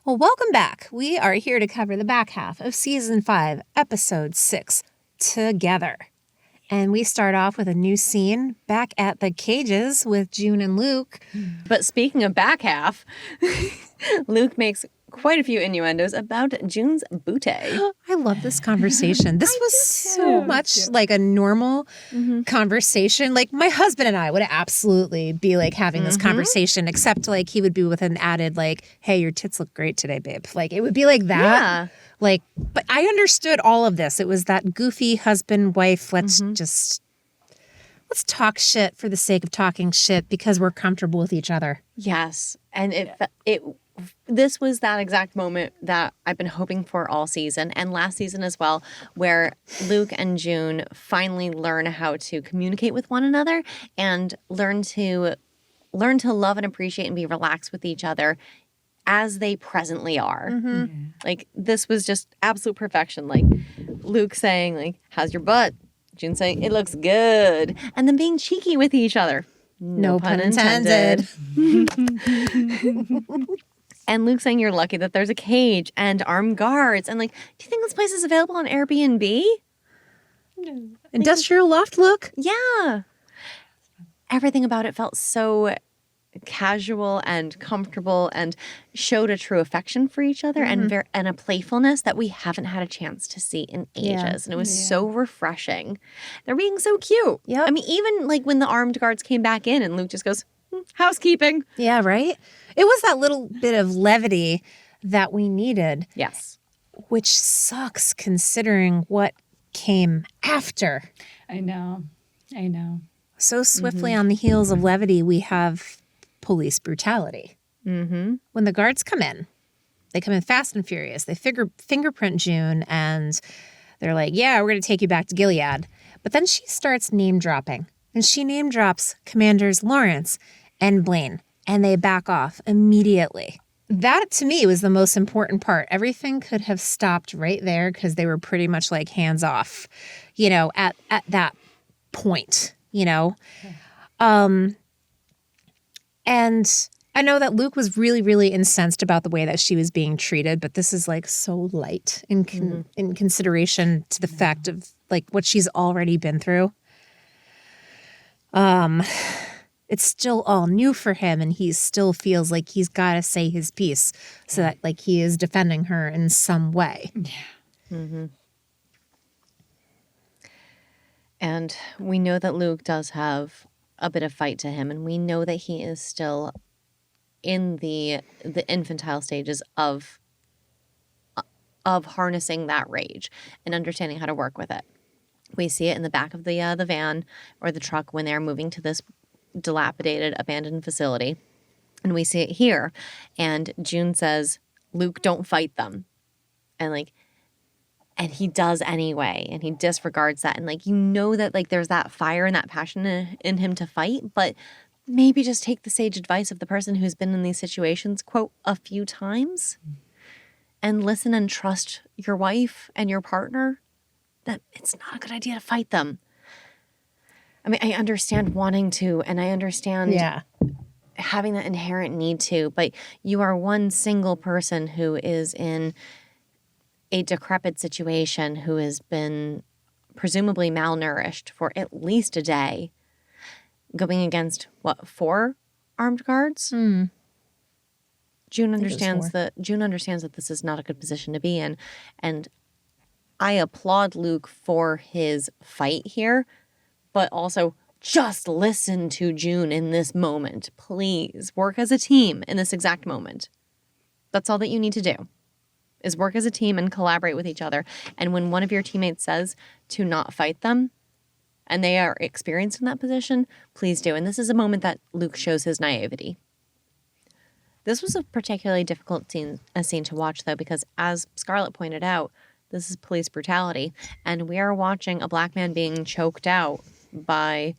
Well, welcome back. We are here to cover the back half of Season 5, Episode 6, Together. And we start off with a new scene back at the cages with June and Luke. But speaking of back half, Luke makes quite a few innuendos about June's bootay. I love this conversation. This was so much like a normal conversation. Like my husband and I would absolutely be like having this conversation, except like he would be with an added like, hey, your tits look great today, babe. Like it would be like that. Yeah. Like, but I understood all of this. It was that goofy husband, wife, let's talk shit for the sake of talking shit because we're comfortable with each other. Yes. And this was that exact moment that I've been hoping for all season and last season as well, where Luke and June finally learn how to communicate with one another and learn to love and appreciate and be relaxed with each other as they presently are. Like this was just absolute perfection. Like Luke saying like, how's your butt? June saying, it looks good. And then being cheeky with each other. No pun intended. And Luke saying you're lucky that there's a cage and armed guards. And like, do you think this place is available on Airbnb? No. Industrial loft look? Yeah. Everything about it felt so casual and comfortable and showed a true affection for each other and a playfulness that we haven't had a chance to see in ages. And it was so refreshing. They're being so cute. Yep. I mean, even like when the armed guards came back in and Luke just goes, housekeeping. Yeah, right? It was that little bit of levity that we needed. Yes. Which sucks considering what came after. I know. So swiftly on the heels of levity, we have police brutality. When the guards come in, they come in fast and furious. They fingerprint June and they're like, yeah, we're going to take you back to Gilead. But then she starts name dropping. And she name drops Commanders Lawrence and Blaine. And they back off immediately. That, to me, was the most important part. Everything could have stopped right there because they were pretty much like hands off, at that point, And I know that Luke was really, really incensed about the way that she was being treated, but this is like so light in consideration to the fact of like what she's already been through. It's still all new for him, and he still feels like he's got to say his piece so that like he is defending her in some way. Yeah. And we know that Luke does have a bit of fight to him, and we know that he is still in the infantile stages of harnessing that rage and understanding how to work with it. We see it in the back of the van or the truck when they're moving to this dilapidated, abandoned facility. And we see it here. And June says, Luke, don't fight them. And he does anyway. And he disregards that. And that there's that fire and that passion in him to fight. But maybe just take the sage advice of the person who's been in these situations, quote, a few times. And listen and trust your wife and your partner that it's not a good idea to fight them. I mean, I understand wanting to, and I understand having that inherent need to, but you are one single person who is in a decrepit situation, who has been presumably malnourished for at least a day, going against, 4 armed guards? June understands that this is not a good position to be in, and I applaud Luke for his fight here, but also just listen to June in this moment. Please work as a team in this exact moment. That's all that you need to do, is work as a team and collaborate with each other. And when one of your teammates says to not fight them and they are experienced in that position, please do. And this is a moment that Luke shows his naivety. This was a particularly difficult scene to watch, though, because as Scarlett pointed out, this is police brutality, and we are watching a black man being choked out by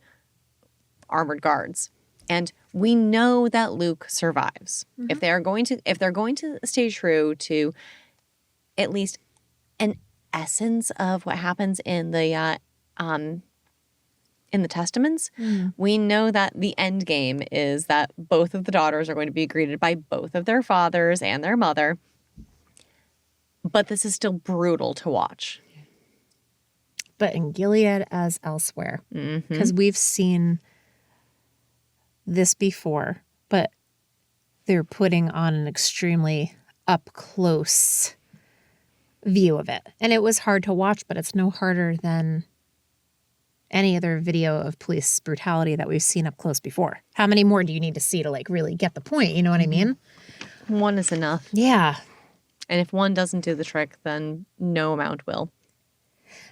armored guards. And we know that Luke survives. If they're going to stay true to at least an essence of what happens in the Testaments, we know that the end game is that both of the daughters are going to be greeted by both of their fathers and their mother, But this is still brutal to watch. But in Gilead as elsewhere, because we've seen this before, but they're putting on an extremely up close view of it. And it was hard to watch, but it's no harder than any other video of police brutality that we've seen up close before. How many more do you need to see to like really get the point? You know what I mean? One is enough. Yeah. And if one doesn't do the trick, then no amount will.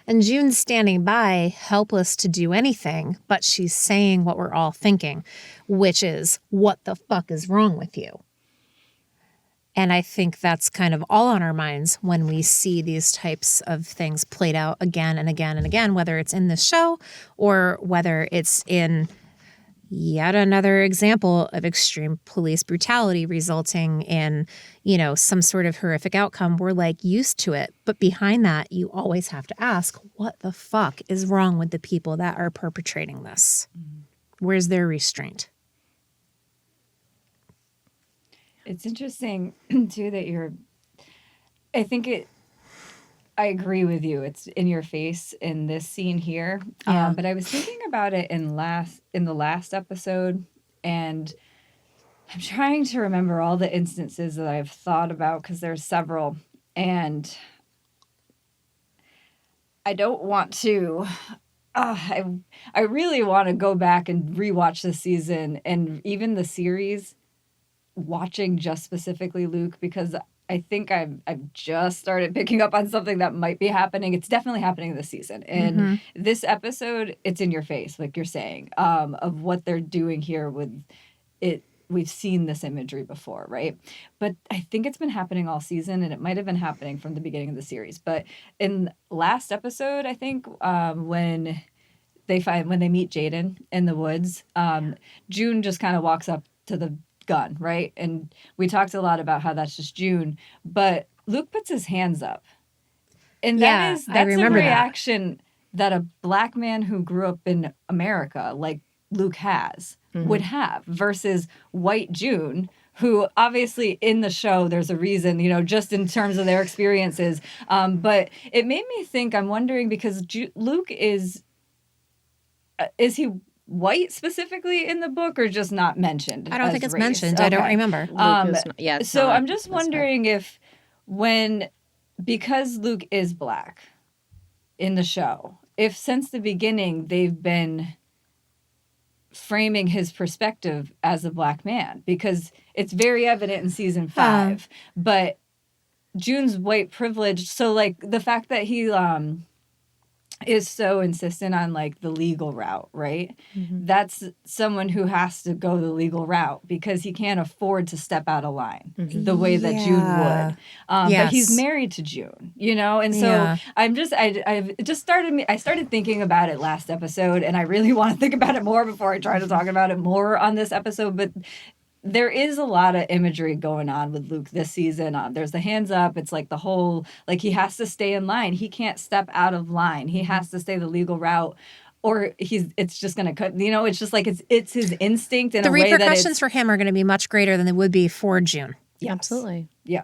And June's standing by, helpless to do anything, but she's saying what we're all thinking, which is, what the fuck is wrong with you? And I think that's kind of all on our minds when we see these types of things played out again and again and again, whether it's in this show or whether it's in yet another example of extreme police brutality resulting in, you know, some sort of horrific outcome. We're like used to it. But behind that, you always have to ask, what the fuck is wrong with the people that are perpetrating this? Where's their restraint? It's interesting, too, that I agree with you. It's in your face in this scene here. Yeah. But I was thinking about it in the last episode, and I'm trying to remember all the instances that I've thought about because there's several. And I don't want to... I really want to go back and rewatch the season and even the series, watching just specifically Luke, because I think I've just started picking up on something that might be happening. It's definitely happening this season. And this episode, it's in your face, like you're saying, of what they're doing here with it. We've seen this imagery before, right? But I think it's been happening all season, and it might have been happening from the beginning of the series. But in last episode, I think, when they meet Jaden in the woods, June just kind of walks up to the gun, right? And we talked a lot about how that's just June, but Luke puts his hands up. And that's a reaction that a black man who grew up in America, like Luke has, would have, versus white June, who obviously in the show, there's a reason, you know, just in terms of their experiences. But it made me think, I'm wondering, because Luke is he white specifically in the book, or just not mentioned? I don't think it's race? mentioned. Okay. I don't remember. So I'm just wondering if because Luke is black in the show, if since the beginning they've been framing his perspective as a black man, because it's very evident in season 5, but June's white privilege. So like the fact that he is so insistent on like the legal route, right? That's someone who has to go the legal route because he can't afford to step out of line the way that June would. But he's married to June, you know? And so I started thinking about it last episode, and I really want to think about it more before I try to talk about it more on this episode. But there is a lot of imagery going on with Luke this season. There's the hands up. It's like the whole, like he has to stay in line. He can't step out of line. He has to stay the legal route, or it's just going to cut, you know, it's just like it's his instinct in a way that the repercussions for him are going to be much greater than they would be for June. Yes. Absolutely. Yeah.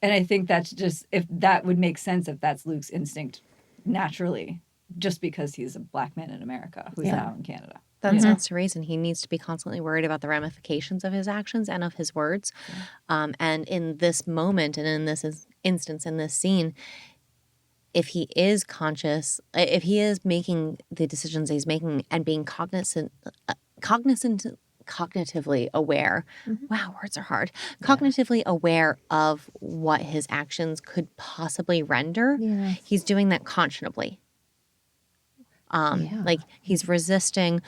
And I think that's just, if that would make sense, if that's Luke's instinct naturally, just because he's a black man in America who's now in Canada. That stands to reason. He needs to be constantly worried about the ramifications of his actions and of his words. And in this moment and in this instance, in this scene, if he is conscious, if he is making the decisions he's making and being cognitively aware. Wow, words are hard. Cognitively aware of what his actions could possibly render. He's doing that conscionably. Like he's resisting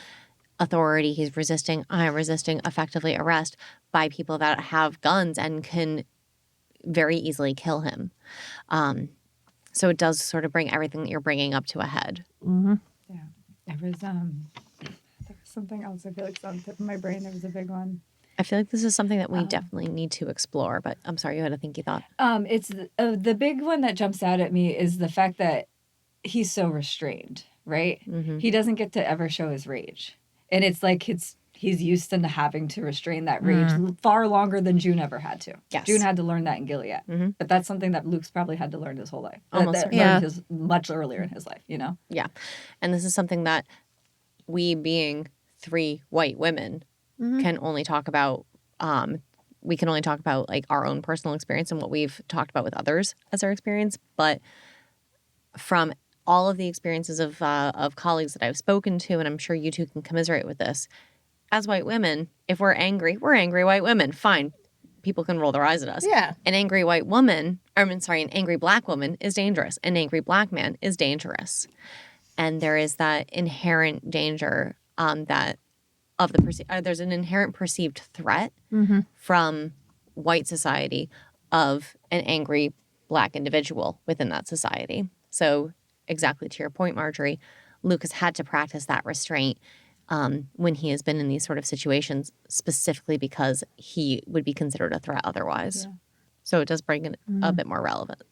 authority. He's resisting effectively arrest by people that have guns and can very easily kill him. So it does sort of bring everything that you're bringing up to a head. Yeah. There was something else. I feel like it's on the tip of my brain. There was a big one. I feel like this is something that we definitely need to explore, but I'm sorry, you had a thinky thought. It's the big one that jumps out at me is the fact that he's so restrained, right? He doesn't get to ever show his rage. And it's like he's used to having to restrain that rage far longer than June ever had to. Yes. June had to learn that in Gilead. But that's something that Luke's probably had to learn his whole life. Almost that certainly. learned much earlier in his life, you know? Yeah. And this is something that we, being 3 white women, can only talk about. We can only talk about like our own personal experience and what we've talked about with others as our experience. But from all of the experiences of colleagues that I've spoken to, and I'm sure you two can commiserate with this, as white women, if we're angry white women. Fine. People can roll their eyes at us. Yeah. An angry white woman, an angry black woman is dangerous. An angry black man is dangerous. And there is that inherent danger there's an inherent perceived threat from white society of an angry black individual within that society. So exactly to your point, Marjorie, Luke has had to practice that restraint when he has been in these sort of situations, specifically because he would be considered a threat otherwise. Yeah. So it does bring it a bit more relevant.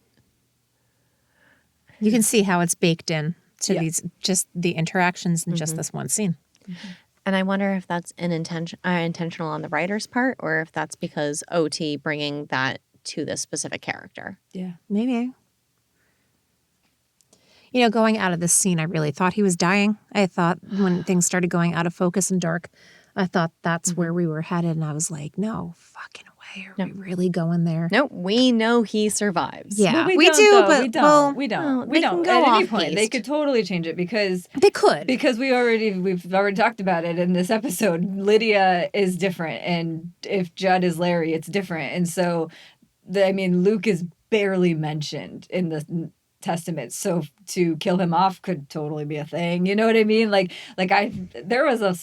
You can see how it's baked in to these, just the interactions in just this one scene. And I wonder if that's intentional on the writer's part, or if that's because OT bringing that to this specific character. Yeah. Maybe. You know, going out of this scene, I really thought he was dying. I thought when things started going out of focus and dark, I thought that's where we were headed. And I was like, no fucking way. Are we really going there? No, we know he survives. Yeah, Well, we don't, do, though. but we don't. well, we don't. no, We they don't. can go At any off point, they piste. could totally change it because they could. we've already talked about it in this episode. Lydia is different, and if Judd is Larry, it's different. And so, Luke is barely mentioned in the Testament, so to kill him off could totally be a thing. You know what I mean? There was a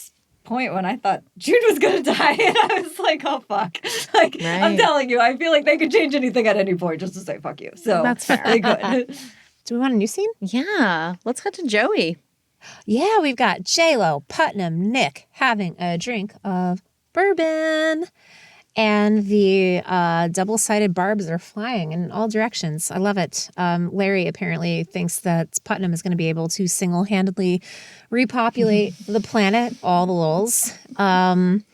point when I thought Jude was gonna die, and I was like, oh fuck. Right. I'm telling you, I feel like they could change anything at any point just to say fuck you. So That's fair. they could. Do we want a new scene? Yeah. Let's cut to Joey. Yeah, we've got J-Lo, Putnam, Nick having a drink of bourbon. And the double-sided barbs are flying in all directions. I love it. Larry apparently thinks that Putnam is going to be able to single-handedly repopulate the planet, all the lols. And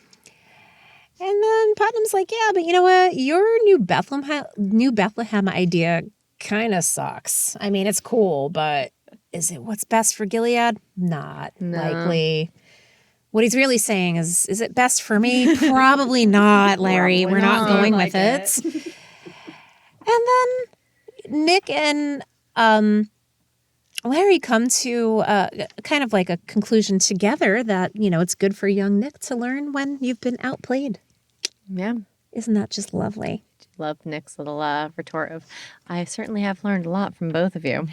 then Putnam's like, yeah, but you know what? Your New Bethlehem idea kind of sucks. I mean, it's cool, but is it what's best for Gilead? Not likely. What he's really saying is it best for me? Probably not, Larry. We're not going with it. And then Nick and Larry come to kind of like a conclusion together that, you know, it's good for young Nick to learn when you've been outplayed. Yeah. Isn't that just lovely? Love Nick's little retort of, I certainly have learned a lot from both of you.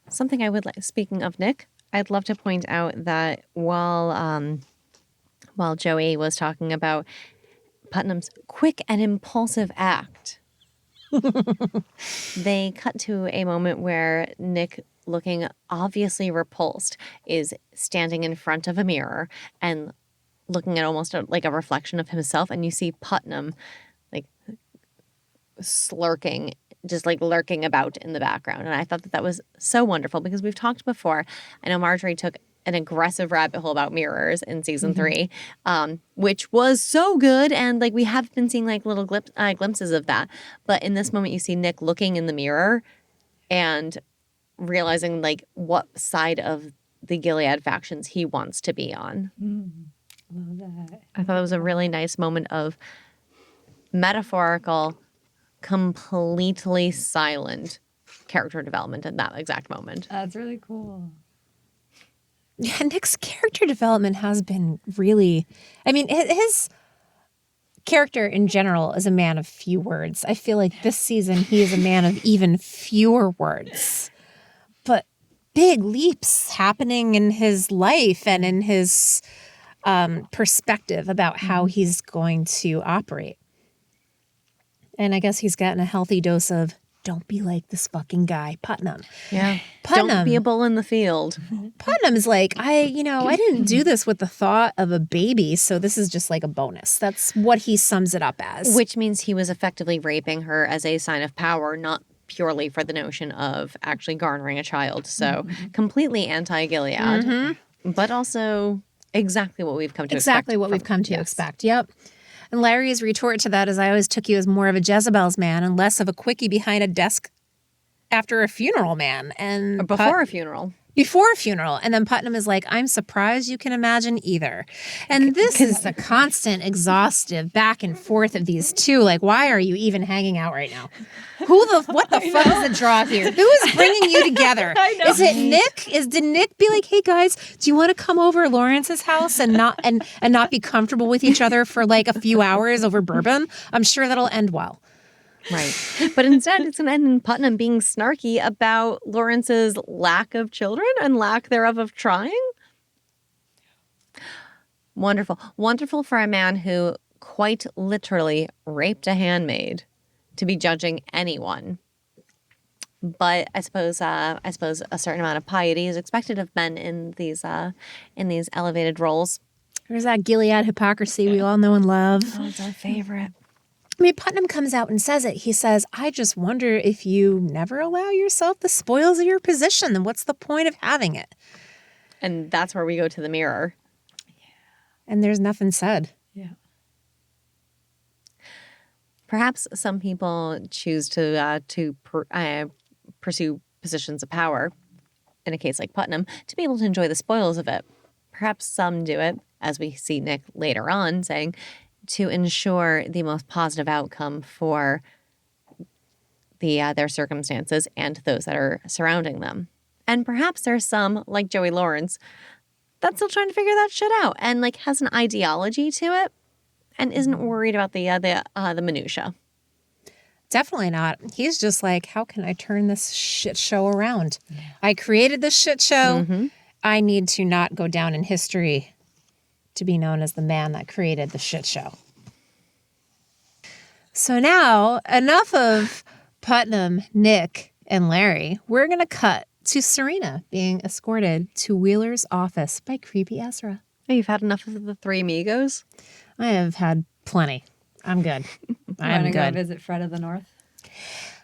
Something I would like, speaking of Nick, I'd love to point out that while Joey was talking about Putnam's quick and impulsive act, they cut to a moment where Nick, looking obviously repulsed, is standing in front of a mirror and looking at almost like a reflection of himself. And you see Putnam like slurking, just like lurking about in the background. And I thought that was so wonderful because we've talked before. I know Marjorie took an aggressive rabbit hole about mirrors in season 3, which was so good. And like we have been seeing like little glimpses of that. But in this moment, you see Nick looking in the mirror and realizing like what side of the Gilead factions he wants to be on. Love that. I thought it was a really nice moment of metaphorical, completely silent character development in that exact moment. That's really cool. Yeah, Nick's character development has been really, I mean, his character in general is a man of few words. I feel like this season he is a man of even fewer words. But big leaps happening in his life and in his perspective about how he's going to operate. And I guess he's gotten a healthy dose of don't be like this fucking guy, Putnam. Yeah. Putnam. Don't be a bull in the field. Putnam is like, I didn't do this with the thought of a baby, so this is just like a bonus. That's what he sums it up as. Which means he was effectively raping her as a sign of power, not purely for the notion of actually garnering a child. So completely anti-Gilead, but also Exactly what we've come to Exactly expect. what we've come to expect. Yep. And Larry's retort to that is, I always took you as more of a Jezebel's man and less of a quickie behind a desk after a funeral man. And Or before a funeral. Before a funeral. And then Putnam is like, I'm surprised you can imagine either. And this is the constant exhaustive back and forth of these two. Like, why are you even hanging out right now? What the fuck is the draw here? Who is bringing you together? Is it Nick? Did Nick be like, hey guys, do you want to come over to Lawrence's house and not be comfortable with each other for like a few hours over bourbon? I'm sure that'll end well. Right. But instead, it's going to end in Putnam being snarky about Lawrence's lack of children and lack thereof of trying. Wonderful. Wonderful for a man who quite literally raped a handmaid to be judging anyone. But I suppose a certain amount of piety is expected of men in these elevated roles. There's that Gilead hypocrisy we all know and love. Oh, it's our favorite. I mean, Putnam comes out and says it. He says, I just wonder if you never allow yourself the spoils of your position, then what's the point of having it? And that's where we go to the mirror. And there's nothing said. Yeah. Perhaps some people choose to pursue positions of power, in a case like Putnam, to be able to enjoy the spoils of it. Perhaps some do it, as we see Nick later on saying, to ensure the most positive outcome for their circumstances and those that are surrounding them. And perhaps there's some, like Joey Lawrence, that's still trying to figure that shit out and like has an ideology to it and isn't worried about the minutia. Definitely not. He's just like, how can I turn this shit show around? Yeah. I created this shit show. Mm-hmm. I need to not go down in history to be known as the man that created the shit show. So now, enough of Putnam, Nick, and Larry. We're going to cut to Serena being escorted to Wheeler's office by creepy Ezra. Oh, you've had enough of the three amigos? I have had plenty. I'm good. I'm good. Go visit Fred of the North?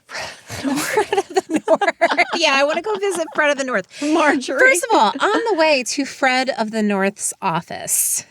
Fred of the North. Yeah, I want to go visit Fred of the North. Marjorie. First of all, on the way to Fred of the North's office,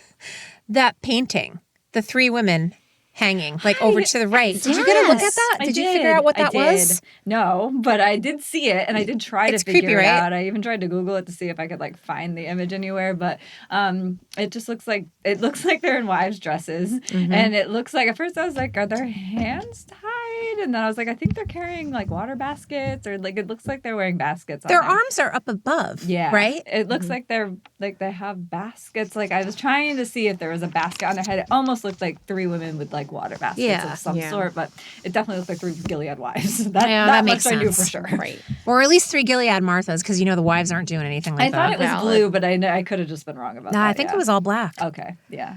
that painting, the three women hanging like over to the right. Did you get a look at that? Did you figure out what that was? No, but I did see it and I did try to figure it out. I even tried to Google it to see if I could like find the image anywhere, but it just looks like they're in wives' dresses. Mm-hmm. And it looks like at first I was like, are their hands tied? And then I was like, I think they're carrying like water baskets or like it looks like they're wearing baskets. Their arms are up above. Yeah. Right? It looks like they're like they have baskets. Like I was trying to see if there was a basket on their head. It almost looked like three women with like water baskets of some sort, but it definitely looked like three Gilead wives. That makes sense. I knew for sure. Right. Or at least three Gilead Marthas, because the wives aren't doing anything like that. I thought it was blue, but I could have just been wrong about that. I think it was all black. Okay. Yeah.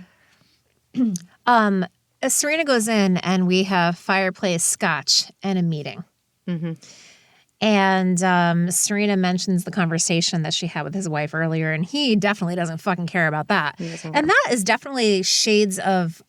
Serena goes in and we have fireplace, scotch, and a meeting. Mm-hmm. And Serena mentions the conversation that she had with his wife earlier, and he definitely doesn't fucking care about that. And that is definitely shades of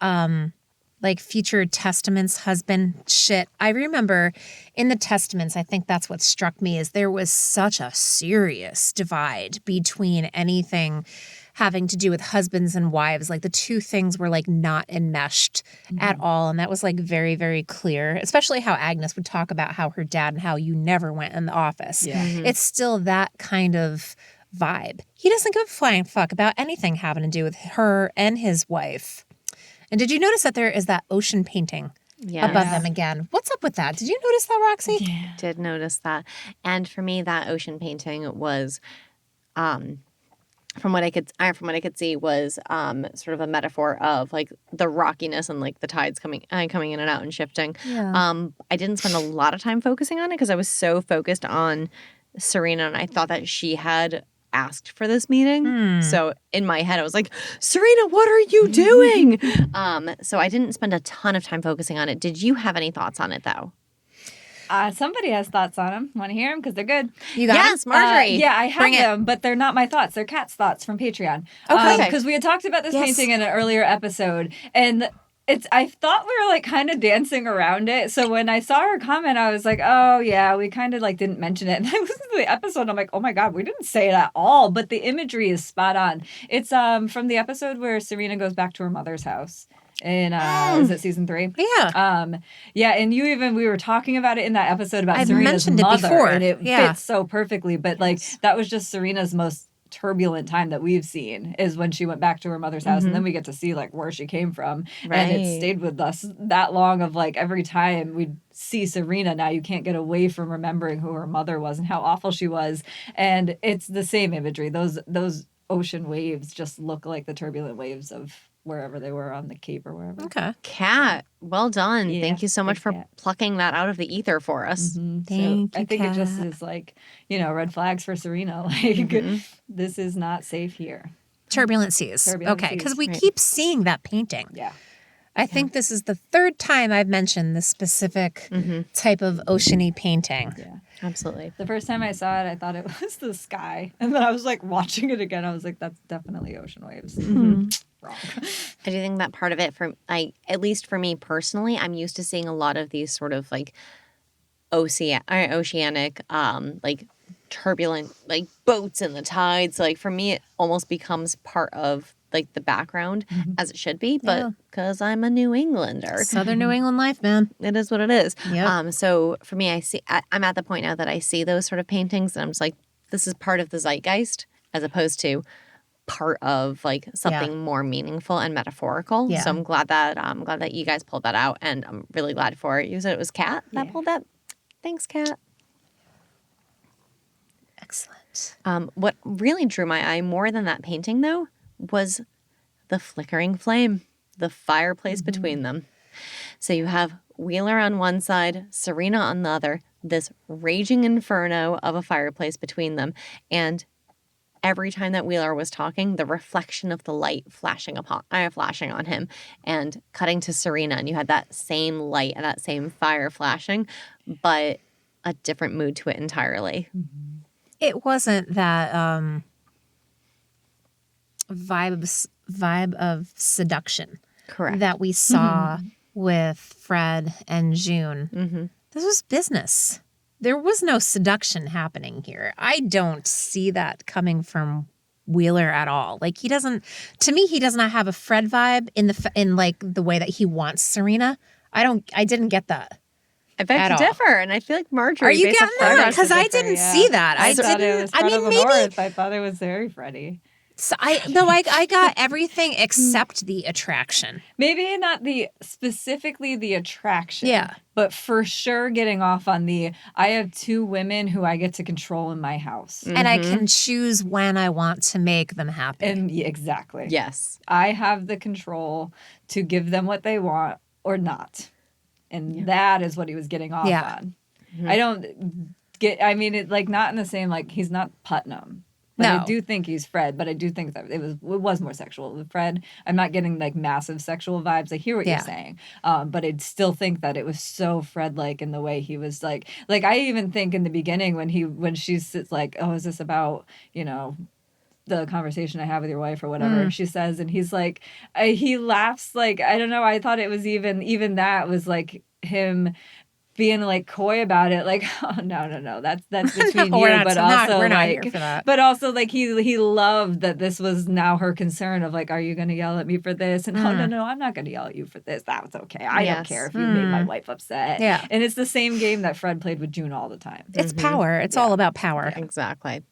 like future Testaments husband shit. I remember in the Testaments, I think that's what struck me, is there was such a serious divide between anything having to do with husbands and wives. Like the two things were like not enmeshed at all. And that was like very, very clear, especially how Agnes would talk about how her dad and how you never went in the office. Yeah. Mm-hmm. It's still that kind of vibe. He doesn't give a flying fuck about anything having to do with her and his wife. And did you notice that there is that ocean painting above them again? What's up with that? Did you notice that, Roxy? Yeah. Did notice that. And for me, that ocean painting was from what I could see was sort of a metaphor of like the rockiness and like the tides coming in and out and shifting. Yeah. I didn't spend a lot of time focusing on it because I was so focused on Serena and I thought that she had asked for this meeting. So in my head I was like, Serena, what are you doing? So I didn't spend a ton of time focusing on it. Did you have any thoughts on it though? Somebody has thoughts on them. Want to hear them? Because they're good. You got yes, Marjorie. Yeah, I have them, but they're not my thoughts. They're Kat's thoughts from Patreon. Okay. Because we had talked about this painting in an earlier episode. And I thought we were like kind of dancing around it. So when I saw her comment, I was like, oh yeah, we kind of like didn't mention it. And I listened to the episode and I'm like, oh my God, we didn't say it at all. But the imagery is spot on. It's from the episode where Serena goes back to her mother's house. In is it season 3? Yeah. Yeah, and we were talking about it in that episode about I've Serena's mentioned it mother, before. and it Yeah. fits so perfectly. But like that was just Serena's most turbulent time that we've seen is when she went back to her mother's house, and then we get to see like where she came from, and it stayed with us that long. Of like every time we see Serena, now you can't get away from remembering who her mother was and how awful she was, and it's the same imagery. Those ocean waves just look like the turbulent waves of wherever they were on the Cape or wherever. Okay. Kat, well done. Yeah, Thank you so much thanks, for Kat. plucking that out of the ether for us. Thank you, I think it just Kat. is like, red flags for Serena. Like, this is not safe here. Turbulent seas. Turbulent Okay, because seas, we right. keep seeing that painting. Yeah. I think this is the third time I've mentioned this specific type of oceany painting. Yeah. Absolutely. The first time I saw it, I thought it was the sky. And then I was like watching it again. I was like, that's definitely ocean waves. Wrong. I do think that part of it, at least for me personally, I'm used to seeing a lot of these sort of like oceanic, like turbulent, like boats in the tides. So, like for me, it almost becomes part of like the background as it should be. Yeah. But because I'm a New Englander, Southern New England life, man. it is what it is. Yep. So for me, I'm at the point now that I see those sort of paintings, and I'm just like, this is part of the zeitgeist, as opposed to part of like something more meaningful and metaphorical. Yeah. So I'm glad that you guys pulled that out, and I'm really glad for it. You said it was Kat that pulled that. Thanks, Kat. Excellent. What really drew my eye more than that painting, though, was the flickering flame, the fireplace between them. So you have Wheeler on one side, Serena on the other, this raging inferno of a fireplace between them, and every time that Wheeler was talking, the reflection of the light flashing on him and cutting to Serena, and you had that same light and that same fire flashing, but a different mood to it entirely. It wasn't that vibe of seduction Correct. that we saw with Fred and June. This was business. There was no seduction happening here. I don't see that coming from Wheeler at all. Like he doesn't not have a Fred vibe in like the way that he wants Serena. I didn't get that. I beg at to all. differ, and I feel like Marjorie. Are you based off getting that? photos- Because I didn't see that. I thought it was Fred of maybe. North. I thought it was very Freddie. So I got everything except the attraction. Maybe not specifically the attraction. Yeah. But for sure getting off on I have 2 women who I get to control in my house. And I can choose when I want to make them happy. And exactly. Yes. I have the control to give them what they want or not. And that is what he was getting off on. I don't get, not in the same, like, he's not Putnam. But No. I do think he's Fred, but I do think that it was more sexual with Fred. I'm not getting like massive sexual vibes. I hear what you're saying. But I still think that it was so Fred-like in the way he was like I even think in the beginning when she sits like, oh, is this about, the conversation I have with your wife or whatever, and she says, and he's like, he laughs like, I don't know, I thought it was even that was like him being like coy about it, like, oh no, that's between No, you, but also we're not like, here for that. but also like he loved that this was now her concern of like, are you going to yell at me for this? And oh no, I'm not going to yell at you for this. That's okay. I don't care if you made my wife upset. Yeah. And it's the same game that Fred played with June all the time. It's power. It's all about power. Exactly.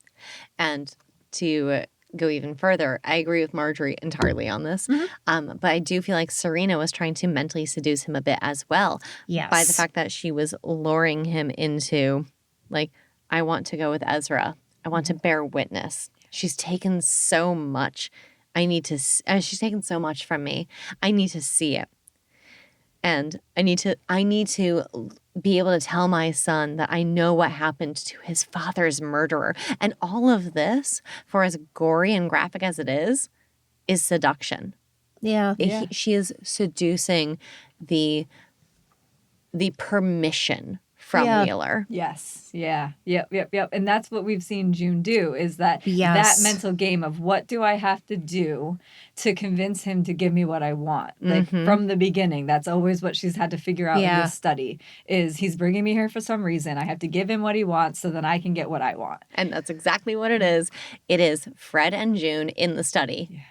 And to go even further, I agree with Marjorie entirely on this. But I do feel like Serena was trying to mentally seduce him a bit as well. Yes. By the fact that she was luring him into, like, I want to go with Ezra. I want to bear witness. She's taken so much. She's taken so much from me. I need to see it. And I need to be able to tell my son that I know what happened to his father's murderer. And all of this, for as gory and graphic as it is seduction. Yeah. She is seducing the permission from Yeah. Wheeler. Yes. Yeah. Yep. And that's what we've seen June do, is that Yes. that mental game of what do I have to do to convince him to give me what I want? Like from the beginning, that's always what she's had to figure out in Yeah. this study is he's bringing me here for some reason. I have to give him what he wants so that I can get what I want. And that's exactly what it is. It is Fred and June in the study.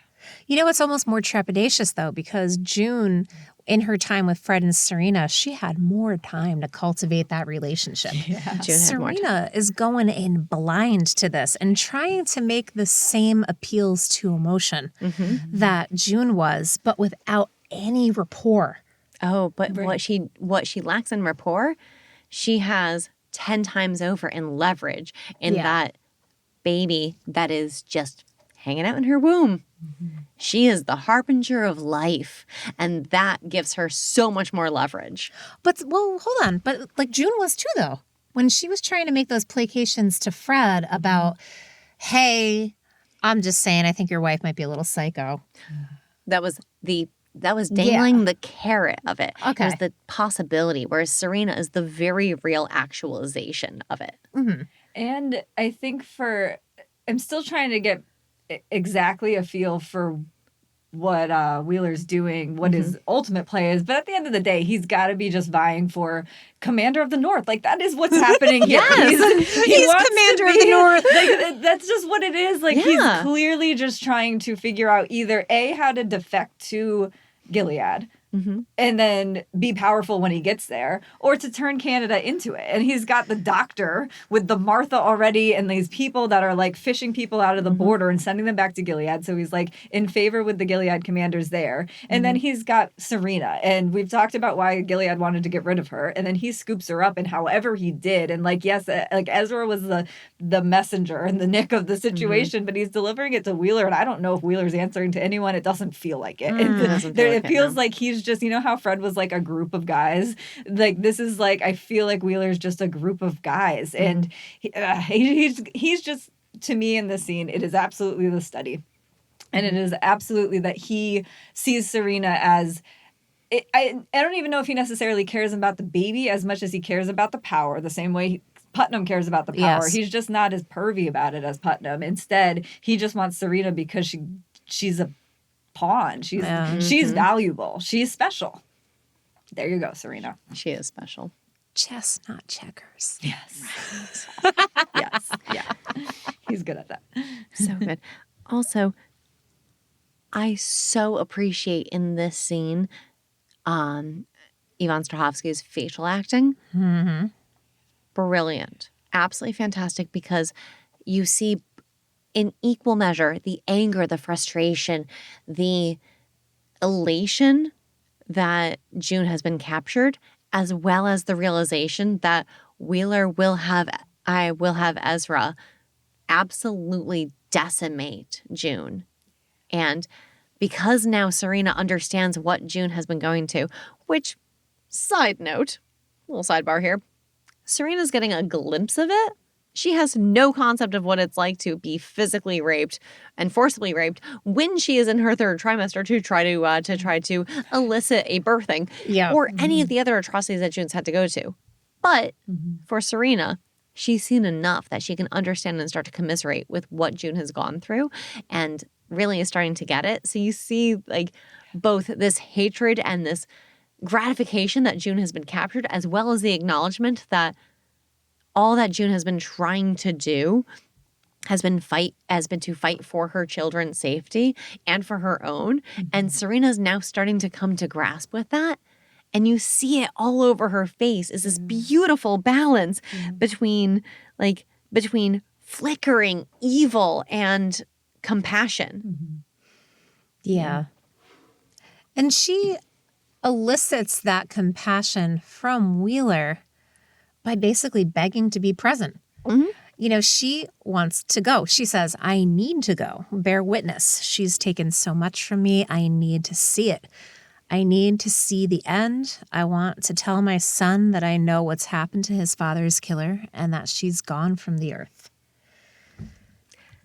You know, it's almost more trepidatious, though, because June, in her time with Fred and Serena, she had more time to cultivate that relationship. June had more time. Serena is going in blind to this and trying to make the same appeals to emotion that June was, but without any rapport. Oh, but what she lacks in rapport, she has 10 times over in leverage in that baby that is just hanging out in her womb. She is the harbinger of life, and that gives her so much more leverage. But, well, hold on. But, like, June was too, though. When she was trying to make those placations to Fred about, hey, I'm just saying, I think your wife might be a little psycho. That was dangling the carrot of it. Okay. It was the possibility, whereas Serena is the very real actualization of it. And I think I'm still trying to get exactly a feel for what Wheeler's doing, what his ultimate play is. But at the end of the day, he's got to be just vying for Commander of the North. Like, that is what's happening here. He's wants Commander of the North. Like, that's just what it is. Like, he's clearly just trying to figure out either A, how to defect to Gilead, and then be powerful when he gets there, or to turn Canada into it. And he's got the doctor with the Martha already and these people that are like fishing people out of the border and sending them back to Gilead. So he's like in favor with the Gilead commanders there. And then he's got Serena. And we've talked about why Gilead wanted to get rid of her. And then he scoops her up, and however he did. And like, yes, like Ezra was the messenger and the Nick of the situation, but he's delivering it to Wheeler. And I don't know if Wheeler's answering to anyone. It doesn't feel like it. It feels like he's just, you know how Fred was like a group of guys? Like, this is like, I feel like Wheeler's just a group of guys. And he's just, to me in this scene, it is absolutely the study. And it is absolutely that he sees Serena as, I don't even know if he necessarily cares about the baby as much as he cares about the power, the same way Putnam cares about the power. Yes. He's just not as pervy about it as Putnam. Instead, he just wants Serena because she's a pawn. She's valuable. She's special. There you go, Serena. She is special. Chess, not checkers. Yes. Yes. Yeah. He's good at that. So good. Also, I so appreciate in this scene Yvonne Strahovski's facial acting. Brilliant. Absolutely fantastic, because you see in equal measure the anger, the frustration, the elation that June has been captured, as well as the realization that Wheeler will have Ezra absolutely decimate June. And because now Serena understands what June has been going to, which, side note, little sidebar here, Serena's getting a glimpse of it. She has no concept of what it's like to be physically raped and forcibly raped when she is in her third trimester to try to elicit a birthing, or any of the other atrocities that June's had to go to. But for Serena, she's seen enough that she can understand and start to commiserate with what June has gone through, and really is starting to get it. So you see, like, both this hatred and this gratification that June has been captured, as well as the acknowledgement that all that June has been trying to do has been to fight for her children's safety and for her own. And Serena's now starting to come to grasp with that. And you see it all over her face, is this beautiful balance between flickering evil and compassion. Yeah. And she elicits that compassion from Wheeler by basically begging to be present. You know, she wants to go. She says, I need to go. Bear witness. She's taken so much from me. I need to see it. I need to see the end. I want to tell my son that I know what's happened to his father's killer and that she's gone from the earth.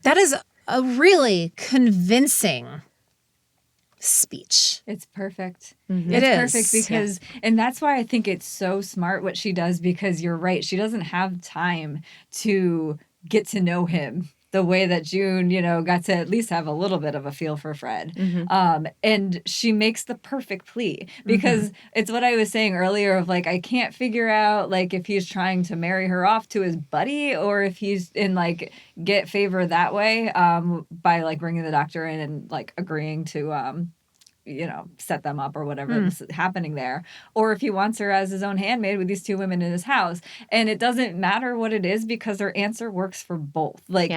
That is a really convincing speech. It's perfect. It It's is. perfect because, and that's why I think it's so smart what she does, because you're right. She doesn't have time to get to know him the way that June, got to at least have a little bit of a feel for Fred. And she makes the perfect plea because it's what I was saying earlier of like, I can't figure out like if he's trying to marry her off to his buddy or if he's in like get favor that way by like bringing the doctor in and like agreeing to set them up or whatever is happening there. Or if he wants her as his own handmaid with these two women in his house. And it doesn't matter what it is because her answer works for both. Like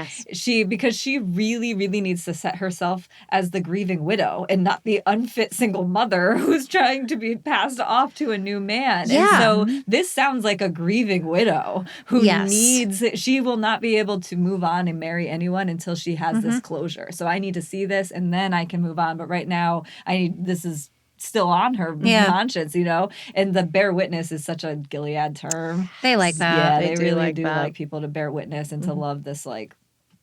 because she really, really needs to set herself as the grieving widow and not the unfit single mother who's trying to be passed off to a new man. Yeah. And so this sounds like a grieving widow who she will not be able to move on and marry anyone until she has this closure. So I need to see this and then I can move on. But right now this is still on her conscience, and the bear witness is such a Gilead term. They like that. Yeah, they do really like do that. like people to bear witness and to love this like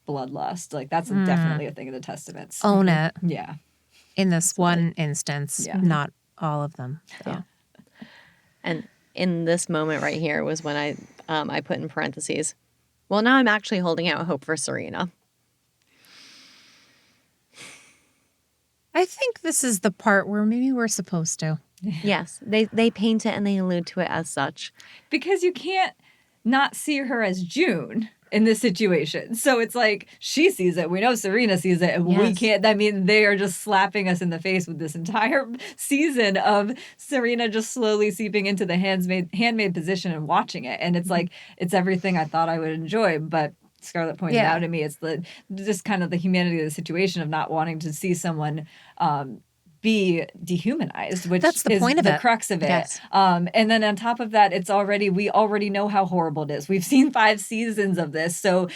bloodlust. Like that's definitely a thing in the Testaments. Own it. Yeah. In this one instance, not all of them. So. Yeah. And in this moment right here was when I put in parentheses, well, now I'm actually holding out hope for Serena. I think this is the part where maybe we're supposed to. Yes, they paint it and they allude to it as such. Because you can't not see her as June in this situation. So it's like she sees it. We know Serena sees it. And we can't. I mean, they are just slapping us in the face with this entire season of Serena just slowly seeping into the handmaid position and watching it. And it's like, it's everything I thought I would enjoy. But Scarlett pointed out to me, it's just kind of the humanity of the situation of not wanting to see someone be dehumanized, which that's the is point of the it. crux of it. Yes. And then on top of that, we already know how horrible it is. We've seen 5 seasons of this, so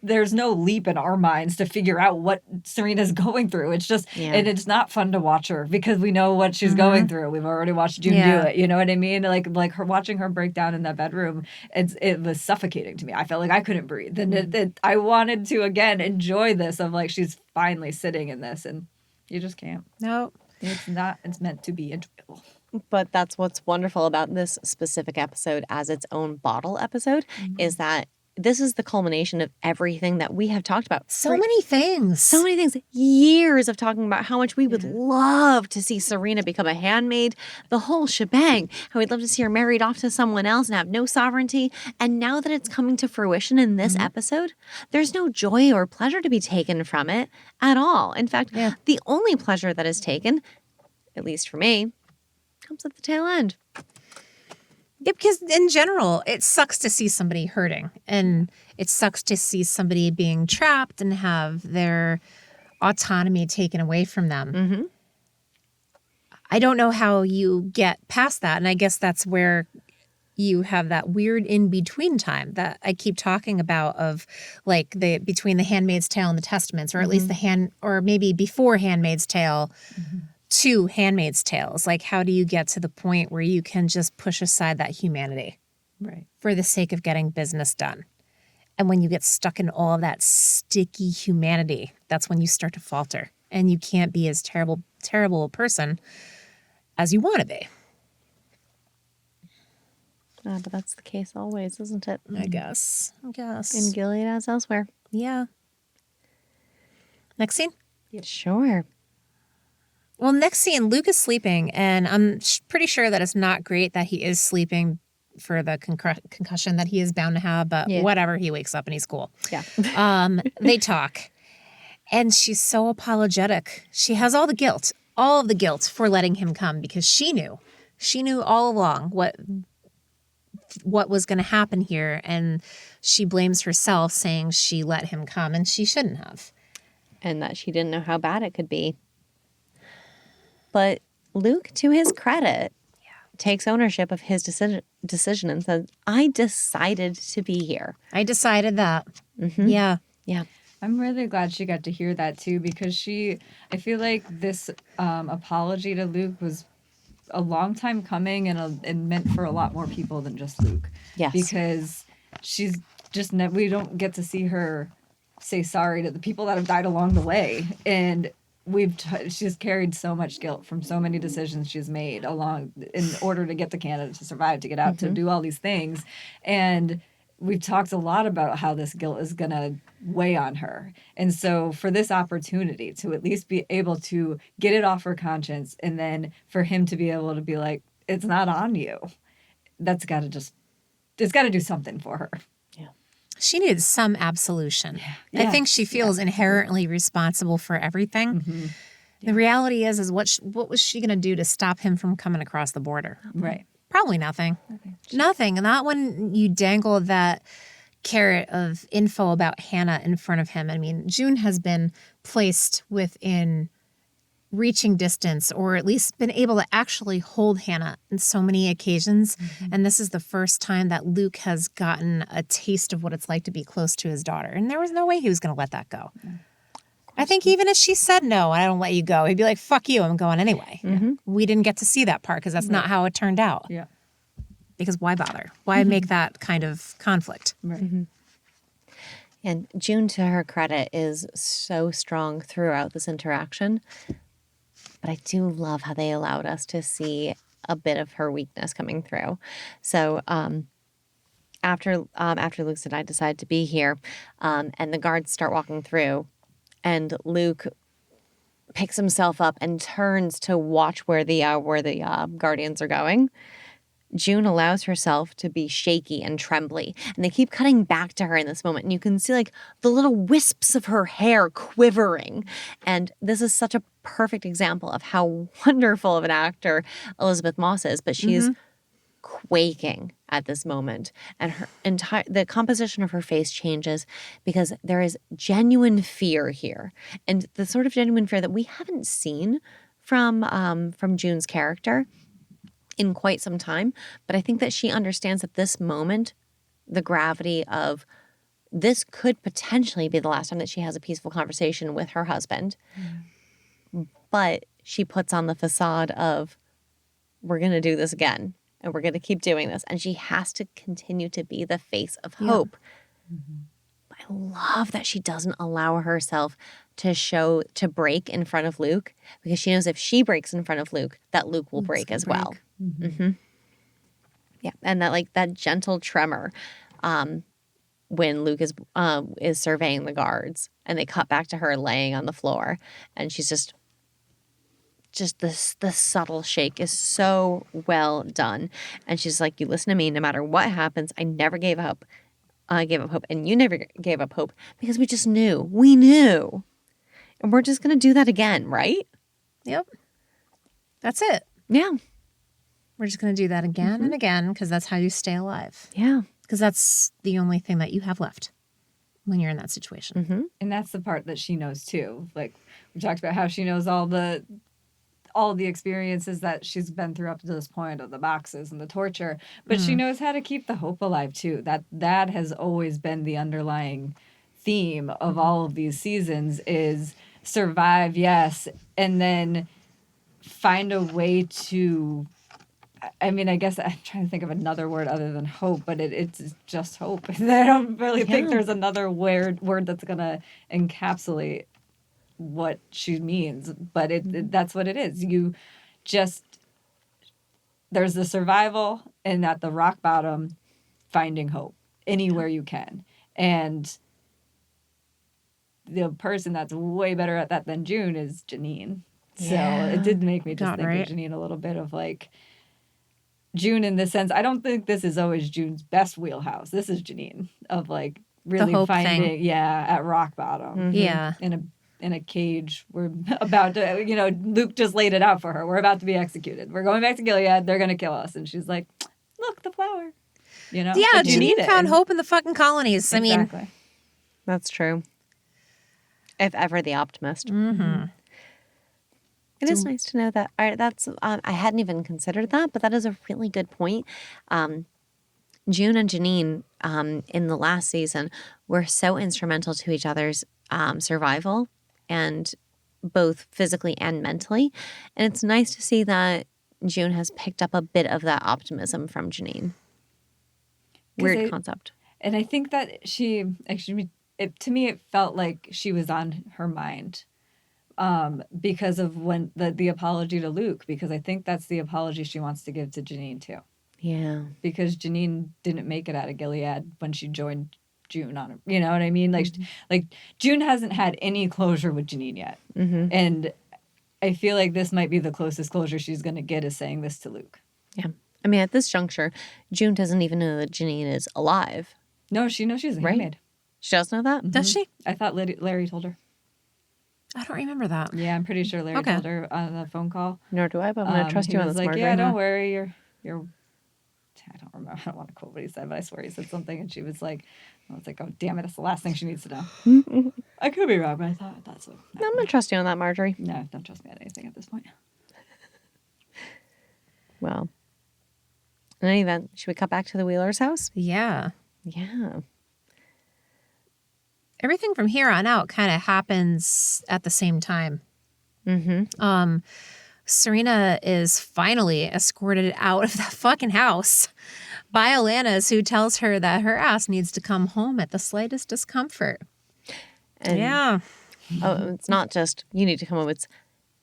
there's no leap in our minds to figure out what Serena's going through. It's just, and it's not fun to watch her because we know what she's going through. We've already watched June do it. You know what I mean? Like her watching her break down in that bedroom, it was suffocating to me. I felt like I couldn't breathe, and I wanted to again enjoy this of like she's finally sitting in this and. You just can't. No. It's not. It's meant to be enjoyable. But that's what's wonderful about this specific episode as its own bottle episode is that this is the culmination of everything that we have talked about. So many things. So many things. Years of talking about how much we would love to see Serena become a handmaid. The whole shebang. How we'd love to see her married off to someone else and have no sovereignty. And now that it's coming to fruition in this episode, there's no joy or pleasure to be taken from it at all. In fact, the only pleasure that is taken, at least for me, comes at the tail end. Yeah, because in general, it sucks to see somebody hurting. And it sucks to see somebody being trapped and have their autonomy taken away from them. I don't know how you get past that. And I guess that's where you have that weird in-between time that I keep talking about of like between the Handmaid's Tale and the Testaments, or at least or maybe before Handmaid's Tale to Handmaid's Tales. Like, how do you get to the point where you can just push aside that humanity for the sake of getting business done? And when you get stuck in all of that sticky humanity, that's when you start to falter and you can't be as terrible a person as you want to be. But that's the case always, isn't it? I guess. In Gilead as elsewhere. Yeah. Next scene? Sure. Well, next scene, Luke is sleeping, and I'm pretty sure that it's not great that he is sleeping for the concussion that he is bound to have, but whatever, he wakes up and he's cool. Yeah. They talk, and she's so apologetic. She has all of the guilt for letting him come because she knew all along what was going to happen here, and she blames herself, saying she let him come and she shouldn't have. And that she didn't know how bad it could be. But Luke, to his credit, takes ownership of his decision and says, I decided to be here. I decided that. Yeah. Yeah. I'm really glad she got to hear that too, because I feel like this apology to Luke was a long time coming and meant for a lot more people than just Luke. Yes. Because she's we don't get to see her say sorry to the people that have died along the way. And she's carried so much guilt from so many decisions she's made along in order to get to Canada, to survive, to get out, to do all these things. And we've talked a lot about how this guilt is going to weigh on her. And so for this opportunity to at least be able to get it off her conscience, and then for him to be able to be like, it's not on you, it's got to do something for her. She needed some absolution. I think she feels inherently responsible for everything. Mm-hmm. The reality is what was she going to do to stop him from coming across the border? Right. Probably nothing. Nothing. Not when you dangle that carrot of info about Hannah in front of him. I mean, June has been placed within reaching distance, or at least been able to actually hold Hannah in so many occasions. And this is the first time that Luke has gotten a taste of what it's like to be close to his daughter. And there was no way he was going to let that go. I think even if she said, no, I don't let you go, he'd be like, fuck you, I'm going anyway. We didn't get to see that part because that's not how it turned out. Yeah. Because why bother? Why make that kind of conflict? Right. And June, to her credit, is so strong throughout this interaction. But I do love how they allowed us to see a bit of her weakness coming through. So after Luke said, I decided to be here, and the guards start walking through, and Luke picks himself up and turns to watch where the guardians are going. June allows herself to be shaky and trembly, and they keep cutting back to her in this moment, and you can see like the little wisps of her hair quivering. And this is such a perfect example of how wonderful of an actor Elizabeth Moss is, but she is quaking at this moment, and the composition of her face changes because there is genuine fear here, and the sort of genuine fear that we haven't seen from June's character in quite some time. But I think that she understands at this moment the gravity of this could potentially be the last time that she has a peaceful conversation with her husband. But she puts on the facade of, we're going to do this again, and we're going to keep doing this. And she has to continue to be the face of hope. I love that she doesn't allow herself to break in front of Luke, because she knows if she breaks in front of Luke, that Luke will break as well. Yeah, and that gentle tremor when Luke is surveying the guards, and they cut back to her laying on the floor, and she's just the subtle shake is so well done, and she's like, you listen to me, no matter what happens, I never gave up. I gave up hope, and you never gave up hope, because we knew, and we're just gonna do that again, right? Yep. That's it. Yeah. We're just going to do that again and again, because that's how you stay alive. Yeah. Because that's the only thing that you have left when you're in that situation. And that's the part that she knows too. Like, we talked about how she knows all the experiences that she's been through up to this point, of the boxes and the torture, but she knows how to keep the hope alive too. That has always been the underlying theme of all of these seasons, is survive, yes, and then find a way to, I mean, I guess I'm trying to think of another word other than hope, but it's just hope. I don't really think there's another word that's going to encapsulate what she means, but that's what it is. You just, there's the survival, and at the rock bottom, finding hope anywhere you can. And the person that's way better at that than June is Janine. So it did make me just think of Janine a little bit, of like, June in the sense, I don't think this is always June's best wheelhouse. This is Janine, of like really finding, at rock bottom. Yeah. In a cage. We're about to, Luke just laid it out for her. We're about to be executed. We're going back to Gilead. They're going to kill us. And she's like, look, the flower. Yeah, Janine found hope in the fucking colonies. Exactly. I mean, that's true. If ever the optimist. It is nice to know that. That's I hadn't even considered that, but that is a really good point. June and Janine in the last season were so instrumental to each other's survival, and both physically and mentally. And it's nice to see that June has picked up a bit of that optimism from Janine. Weird concept. And I think that she actually, to me, it felt like she was on her mind because of when the apology to Luke, because I think that's the apology she wants to give to Janine too. Yeah. Because Janine didn't make it out of Gilead when she joined June on it. You know what I mean? Like June hasn't had any closure with Janine yet. And I feel like this might be the closest closure she's going to get, is saying this to Luke. Yeah. I mean, at this juncture, June doesn't even know that Janine is alive. No, she knows she's a handmaid. She does know that? Does she? I thought Larry told her. I don't remember that. Yeah, I'm pretty sure Larry told her on the phone call. Nor do I, but I'm going to trust he you on was this, like, Marjorie. yeah, don't worry. You're I don't remember. I don't want to quote what he said, but I swear he said something, and she was like, I was like, oh, damn it, that's the last thing she needs to know. I could be wrong, but I thought that's what. I'm going to trust you on that, Marjorie. No, don't trust me on anything at this point. Well, in any event, should we cut back to the Wheeler's house? Yeah. Yeah. Everything from here on out kind of happens at the same time. Serena is finally escorted out of the fucking house by Alanis, who tells her that her ass needs to come home at the slightest discomfort. And, Yeah. Oh, it's not just you need to come home. It's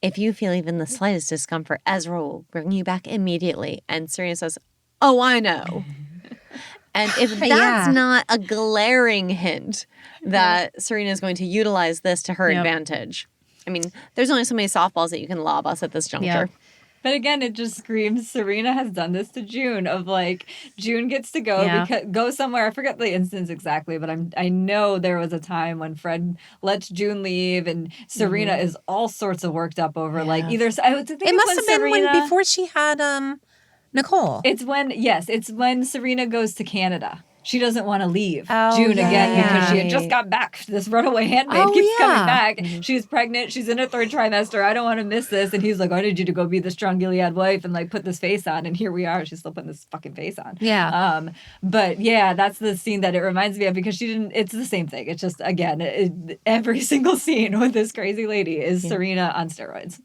if you feel even the slightest discomfort, Ezra will bring you back immediately. And Serena says, oh, I know. And if that's Yeah. not a glaring hint that Serena is going to utilize this to her Yep. advantage. I mean, there's only so many softballs that you can lob us at this juncture. Yep. But again, it just screams Serena has done this to June, of like, June gets to go Yeah. go somewhere. I forget the instance exactly, but I know there was a time when Fred lets June leave, and Serena is all sorts of worked up over like Yeah. either. I think It must have been when before she had Nicole. It's when Serena goes to Canada. She doesn't want to leave Oh, June again because she had right. just got back. This runaway handmaid Oh, keeps yeah. coming back. She's pregnant. She's in her 3rd trimester. I don't want to miss this. And he's like, I need you to go be the strong Gilead wife and like put this face on. And here we are. She's still putting this fucking face on. Yeah. But yeah, that's the scene that it reminds me of, because she didn't. It's the same thing. It's just, again, every single scene with this crazy lady is Serena on steroids.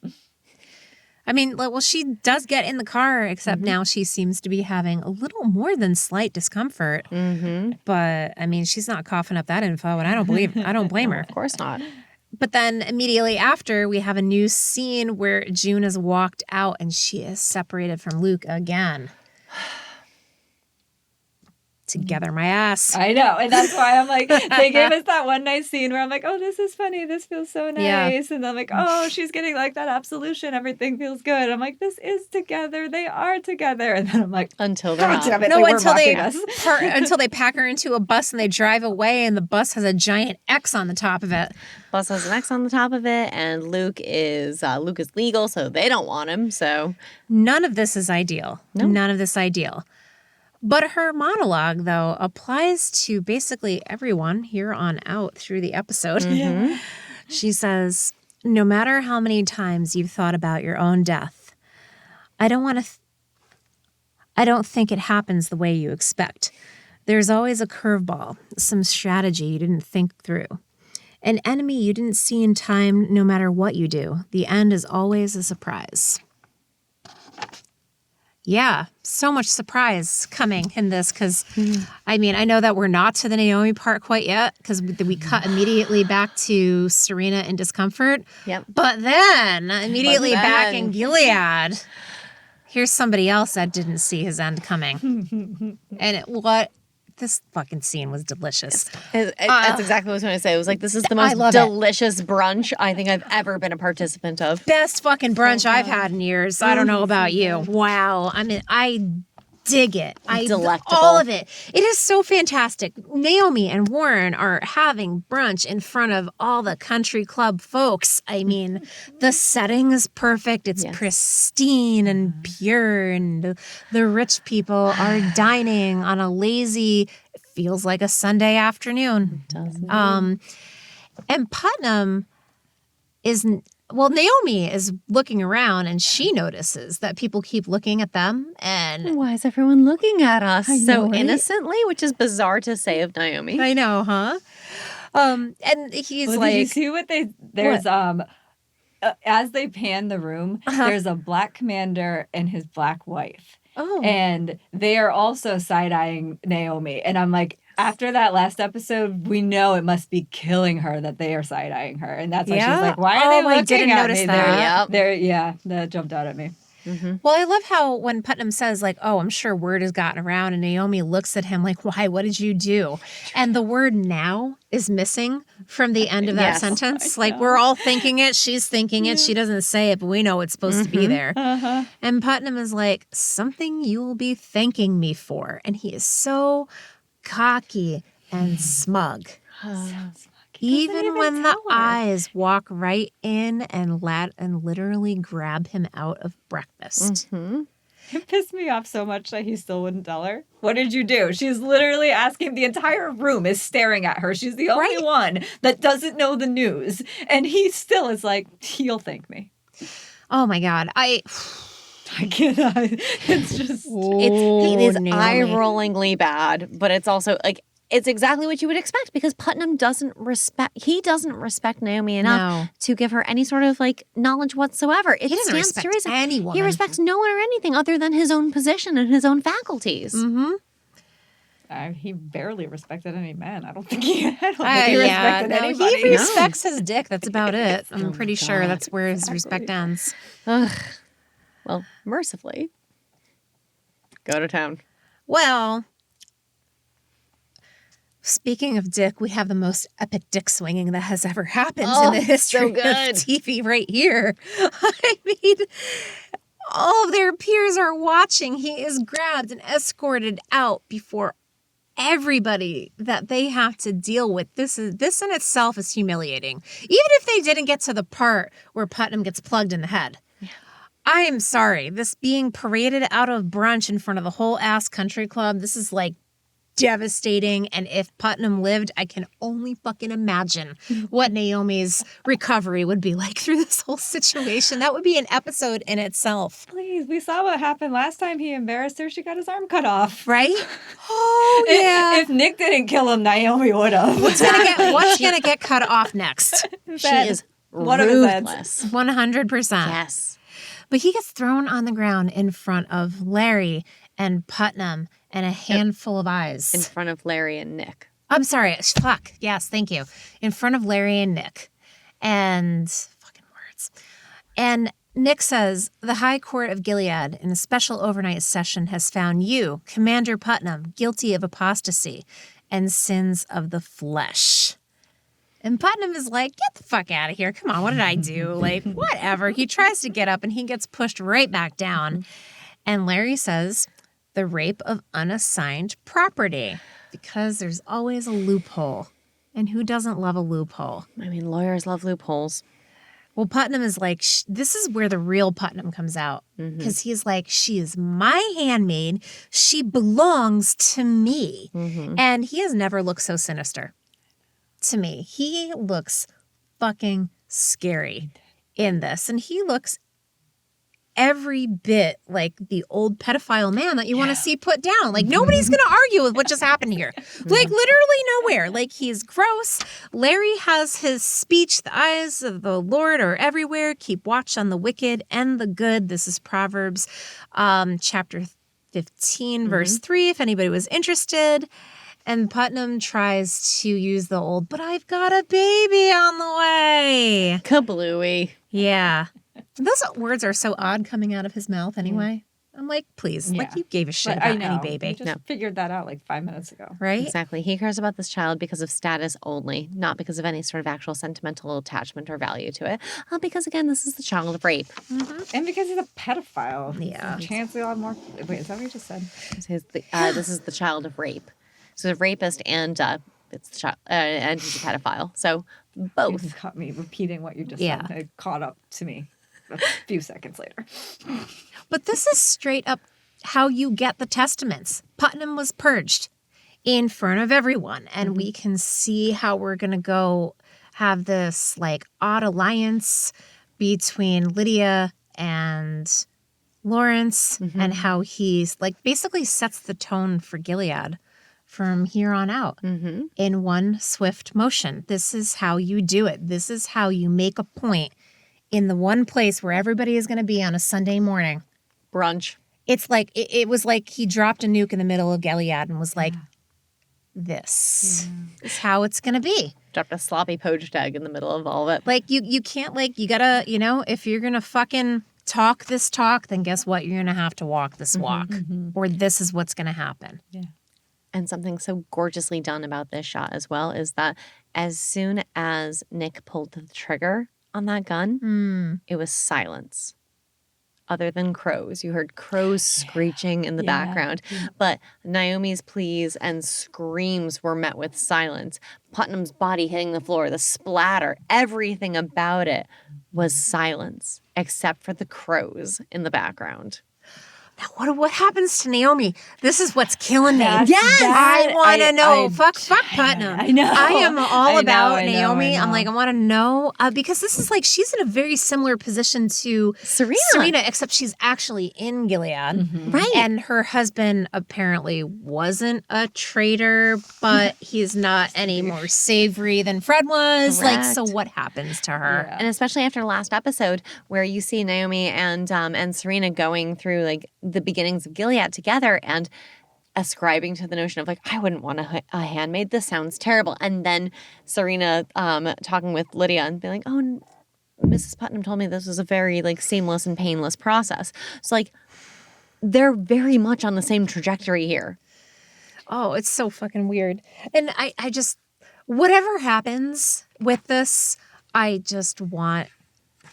I mean, well, she does get in the car, except now she seems to be having a little more than slight discomfort. But I mean, she's not coughing up that info, and I don't blame her. Of course not. But then immediately after, we have a new scene where June has walked out and she is separated from Luke again. Together my ass. I know. And that's why I'm like, they gave us that one nice scene where I'm like, oh, this is funny. This feels so nice. Yeah. And I'm like, oh, she's getting like that absolution. Everything feels good. I'm like, this is together. They are together. And then I'm like, Until they're God not. damn it, No, they were until they mocking us. until they pack her into a bus and they drive away, and the bus has a giant X on the top of it. Bus has an X on the top of it, and Luke is legal, so they don't want him. So None of this is ideal. No. None of this ideal. But her monologue, though, applies to basically everyone here on out through the episode. She says, no matter how many times you've thought about your own death, I don't think it happens the way you expect. There's always a curveball, some strategy you didn't think through. An enemy you didn't see in time, no matter what you do. The end is always a surprise. Yeah, so much surprise coming in this because, I mean, I know that we're not to the Naomi part quite yet because we cut immediately back to Serena in discomfort. Yep. But then immediately back then- in Gilead, here's somebody else that didn't see his end coming. This fucking scene was delicious. That's exactly what I was going to say. It was like, this is the I most love it. delicious brunch I think I've ever been a participant of. Best fucking brunch I've had in years. I don't know about you. Wow. I mean, I dig it. Delectable. All of it. It is so fantastic. Naomi and Warren are having brunch in front of all the country club folks. I mean, the setting is perfect. It's Yes. pristine and pure, and the rich people are dining on a lazy, it feels like a Sunday afternoon. And Putnam Naomi is looking around and she notices that people keep looking at them, and Why is everyone looking at us I so know, right? innocently? Which is bizarre to say of Naomi. I know, huh? And he's Well, like, did you see there's as they pan the room, there's a black commander and his black wife. oh, And they are also side-eyeing Naomi. And I'm like, after that last episode, we know it must be killing her that they are side-eyeing her. And that's why Yeah. she's like, why are Oh, they I looking didn't at notice me? that. That jumped out at me. Well, I love how when Putnam says, like, oh, I'm sure word has gotten around, and Naomi looks at him like, why? What did you do? And the word now is missing from the end of that Yes. sentence. Like, we're all thinking it. She's thinking it. She doesn't say it, but we know it's supposed to be there. And Putnam is like, something you will be thanking me for. And he is so cocky and smug. Even when the eyes walk right in and literally grab him out of breakfast. It pissed me off so much that he still wouldn't tell her. What did you do? She's literally asking. The entire room is staring at her. She's the only one that doesn't know the news. And he still is like, he'll thank me. Oh my God. I cannot. It's just. It is Naomi. eye-rollingly bad, but it's also like it's exactly what you would expect because Putnam doesn't respect Naomi enough to give her any sort of like knowledge whatsoever. It He doesn't stands respect to reason. anyone. He respects no one or anything other than his own position and his own faculties. He barely respected any man. I don't think he respected anybody. He respects his dick. That's about it. I'm pretty sure that's where his respect ends. Well, mercifully, go to town. Well, speaking of dick, we have the most epic dick swinging that has ever happened in the history of TV right here. I mean, all of their peers are watching. He is grabbed and escorted out before everybody that they have to deal with. This in itself is humiliating. Even if they didn't get to the part where Putnam gets plugged in the head. I am sorry. This being paraded out of brunch in front of the whole ass country club, this is like devastating. And if Putnam lived, I can only fucking imagine what Naomi's recovery would be like through this whole situation. That would be an episode in itself. Please, we saw what happened last time he embarrassed her. She got his arm cut off. Right? Oh, yeah. If Nick didn't kill him, Naomi would have. What's gonna get cut off next? She is one of his ruthless. 100%. Yes. But he gets thrown on the ground in front of Larry and Putnam and a handful of eyes. In front of Larry and Nick. I'm sorry. Fuck. Yes, thank you. In front of Larry and Nick. And fucking words. And Nick says, the High Court of Gilead in a special overnight session has found you, Commander Putnam, guilty of apostasy and sins of the flesh. And Putnam is like, get the fuck out of here. Come on, what did I do? Like, whatever. He tries to get up and he gets pushed right back down. And Larry says, the rape of unassigned property. Because there's always a loophole. And who doesn't love a loophole? I mean, lawyers love loopholes. Well, Putnam is like, this is where the real Putnam comes out. Because he's like, she is my handmaid. She belongs to me. And he has never looked so sinister. To me, he looks fucking scary in this. And he looks every bit like the old pedophile man that you want to see put down. Like, nobody's going to argue with what just happened here. Like, literally nowhere. Like, he's gross. Larry has his speech, the eyes of the Lord are everywhere. Keep watch on the wicked and the good. This is Proverbs chapter 15, verse 3, if anybody was interested. And Putnam tries to use the old, but I've got a baby on the way. Kablooey. Yeah. Those words are so odd coming out of his mouth anyway. I'm like, please, like you gave a shit about any baby. I just figured that out like 5 minutes ago. Right? Exactly. He cares about this child because of status only, not because of any sort of actual sentimental attachment or value to it. Because, again, this is the child of rape. And because he's a pedophile. Yeah. Chance a lot more. Wait, is that what you just said? This is the child of rape. So the rapist and it's the child, and he's a pedophile. So both. You caught me repeating what you just said. It caught up to me a few seconds later. But this is straight up how you get the testaments. Putnam was purged in front of everyone. And we can see how we're going to go have this like odd alliance between Lydia and Lawrence and how he's like basically sets the tone for Gilead from here on out in one swift motion. This is how you do it. This is how you make a point in the one place where everybody is going to be on a Sunday morning. Brunch. It's like, it was like he dropped a nuke in the middle of Gilead and was like, this is how it's going to be. Dropped a sloppy poached egg in the middle of all of it. Like, you can't, like, you gotta, if you're going to fucking talk this talk, then guess what? You're going to have to walk this walk. Or this is what's going to happen. Yeah. And something so gorgeously done about this shot as well is that as soon as Nick pulled the trigger on that gun, it was silence. Other than crows. You heard crows screeching in the background. But Naomi's pleas and screams were met with silence. Putnam's body hitting the floor, the splatter, everything about it was silence, except for the crows in the background. Now, what happens to Naomi? This is what's killing me. Yes! I want to know. Fuck Putnam. I know. I am all about I know, Naomi. I know. I'm like, I want to know. Because this is like, she's in a very similar position to Serena, except she's actually in Gilead. Right. And her husband apparently wasn't a traitor, but he's not any more savory than Fred was. Correct. Like, so what happens to her? Yeah. And especially after last episode where you see Naomi and Serena going through like the beginnings of Gilead together and ascribing to the notion of like, I wouldn't want a handmaid. This sounds terrible. And then Serena talking with Lydia and being like, oh, Mrs. Putnam told me this was a very like seamless and painless process. So like they're very much on the same trajectory here. Oh, it's so fucking weird. And I just, whatever happens with this, I just want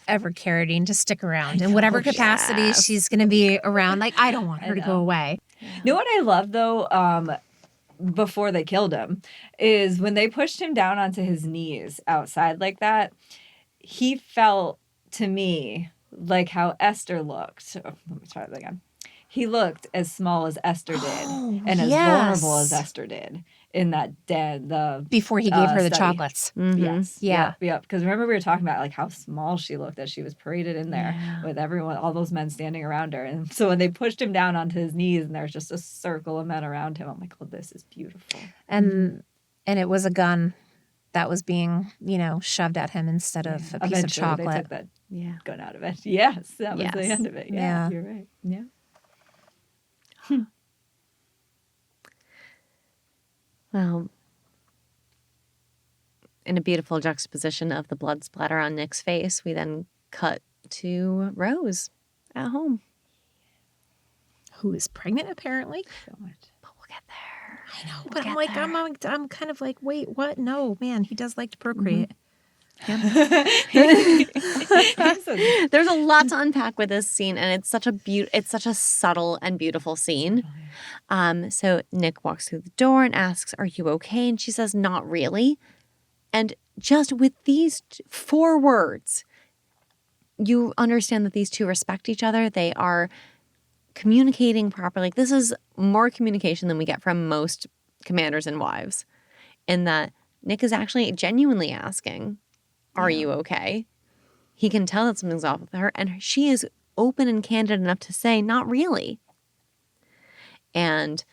Ever Carradine to stick around in whatever capacity she's going to be around. Like, I don't want her to go away. You know what I love, though, before they killed him, is when they pushed him down onto his knees outside like that, he felt, to me, like how Esther looked. Oh, let me try that again. He looked as small as Esther did and as vulnerable as Esther did in that before he gave her the study. chocolates. Yes. Yeah. Yep. Because remember we were talking about like how small she looked as she was paraded in there with everyone, all those men standing around her. And so when they pushed him down onto his knees and there's just a circle of men around him, I'm like, oh, this is beautiful. And it was a gun that was being, shoved at him instead of a piece of Eventually, chocolate. they took that gun out of it. Yes, that was the Yes. end of it. Yeah. You're right. Yeah. Well, in a beautiful juxtaposition of the blood splatter on Nick's face, we then cut to Rose at home. Who is pregnant, apparently. So much. But we'll get there. I know, but I'm kind of like, wait, what? No, man, he does like to procreate. There's a lot to unpack with this scene, and it's such a subtle and beautiful scene. So Nick walks through the door and asks, "Are you okay?" And she says, "Not really." And just with these 4 words, you understand that these two respect each other. They are communicating properly. This is more communication than we get from most commanders and wives, in that Nick is actually genuinely asking, "Are you okay?" He can tell that something's off with her, and she is open and candid enough to say, "Not really." And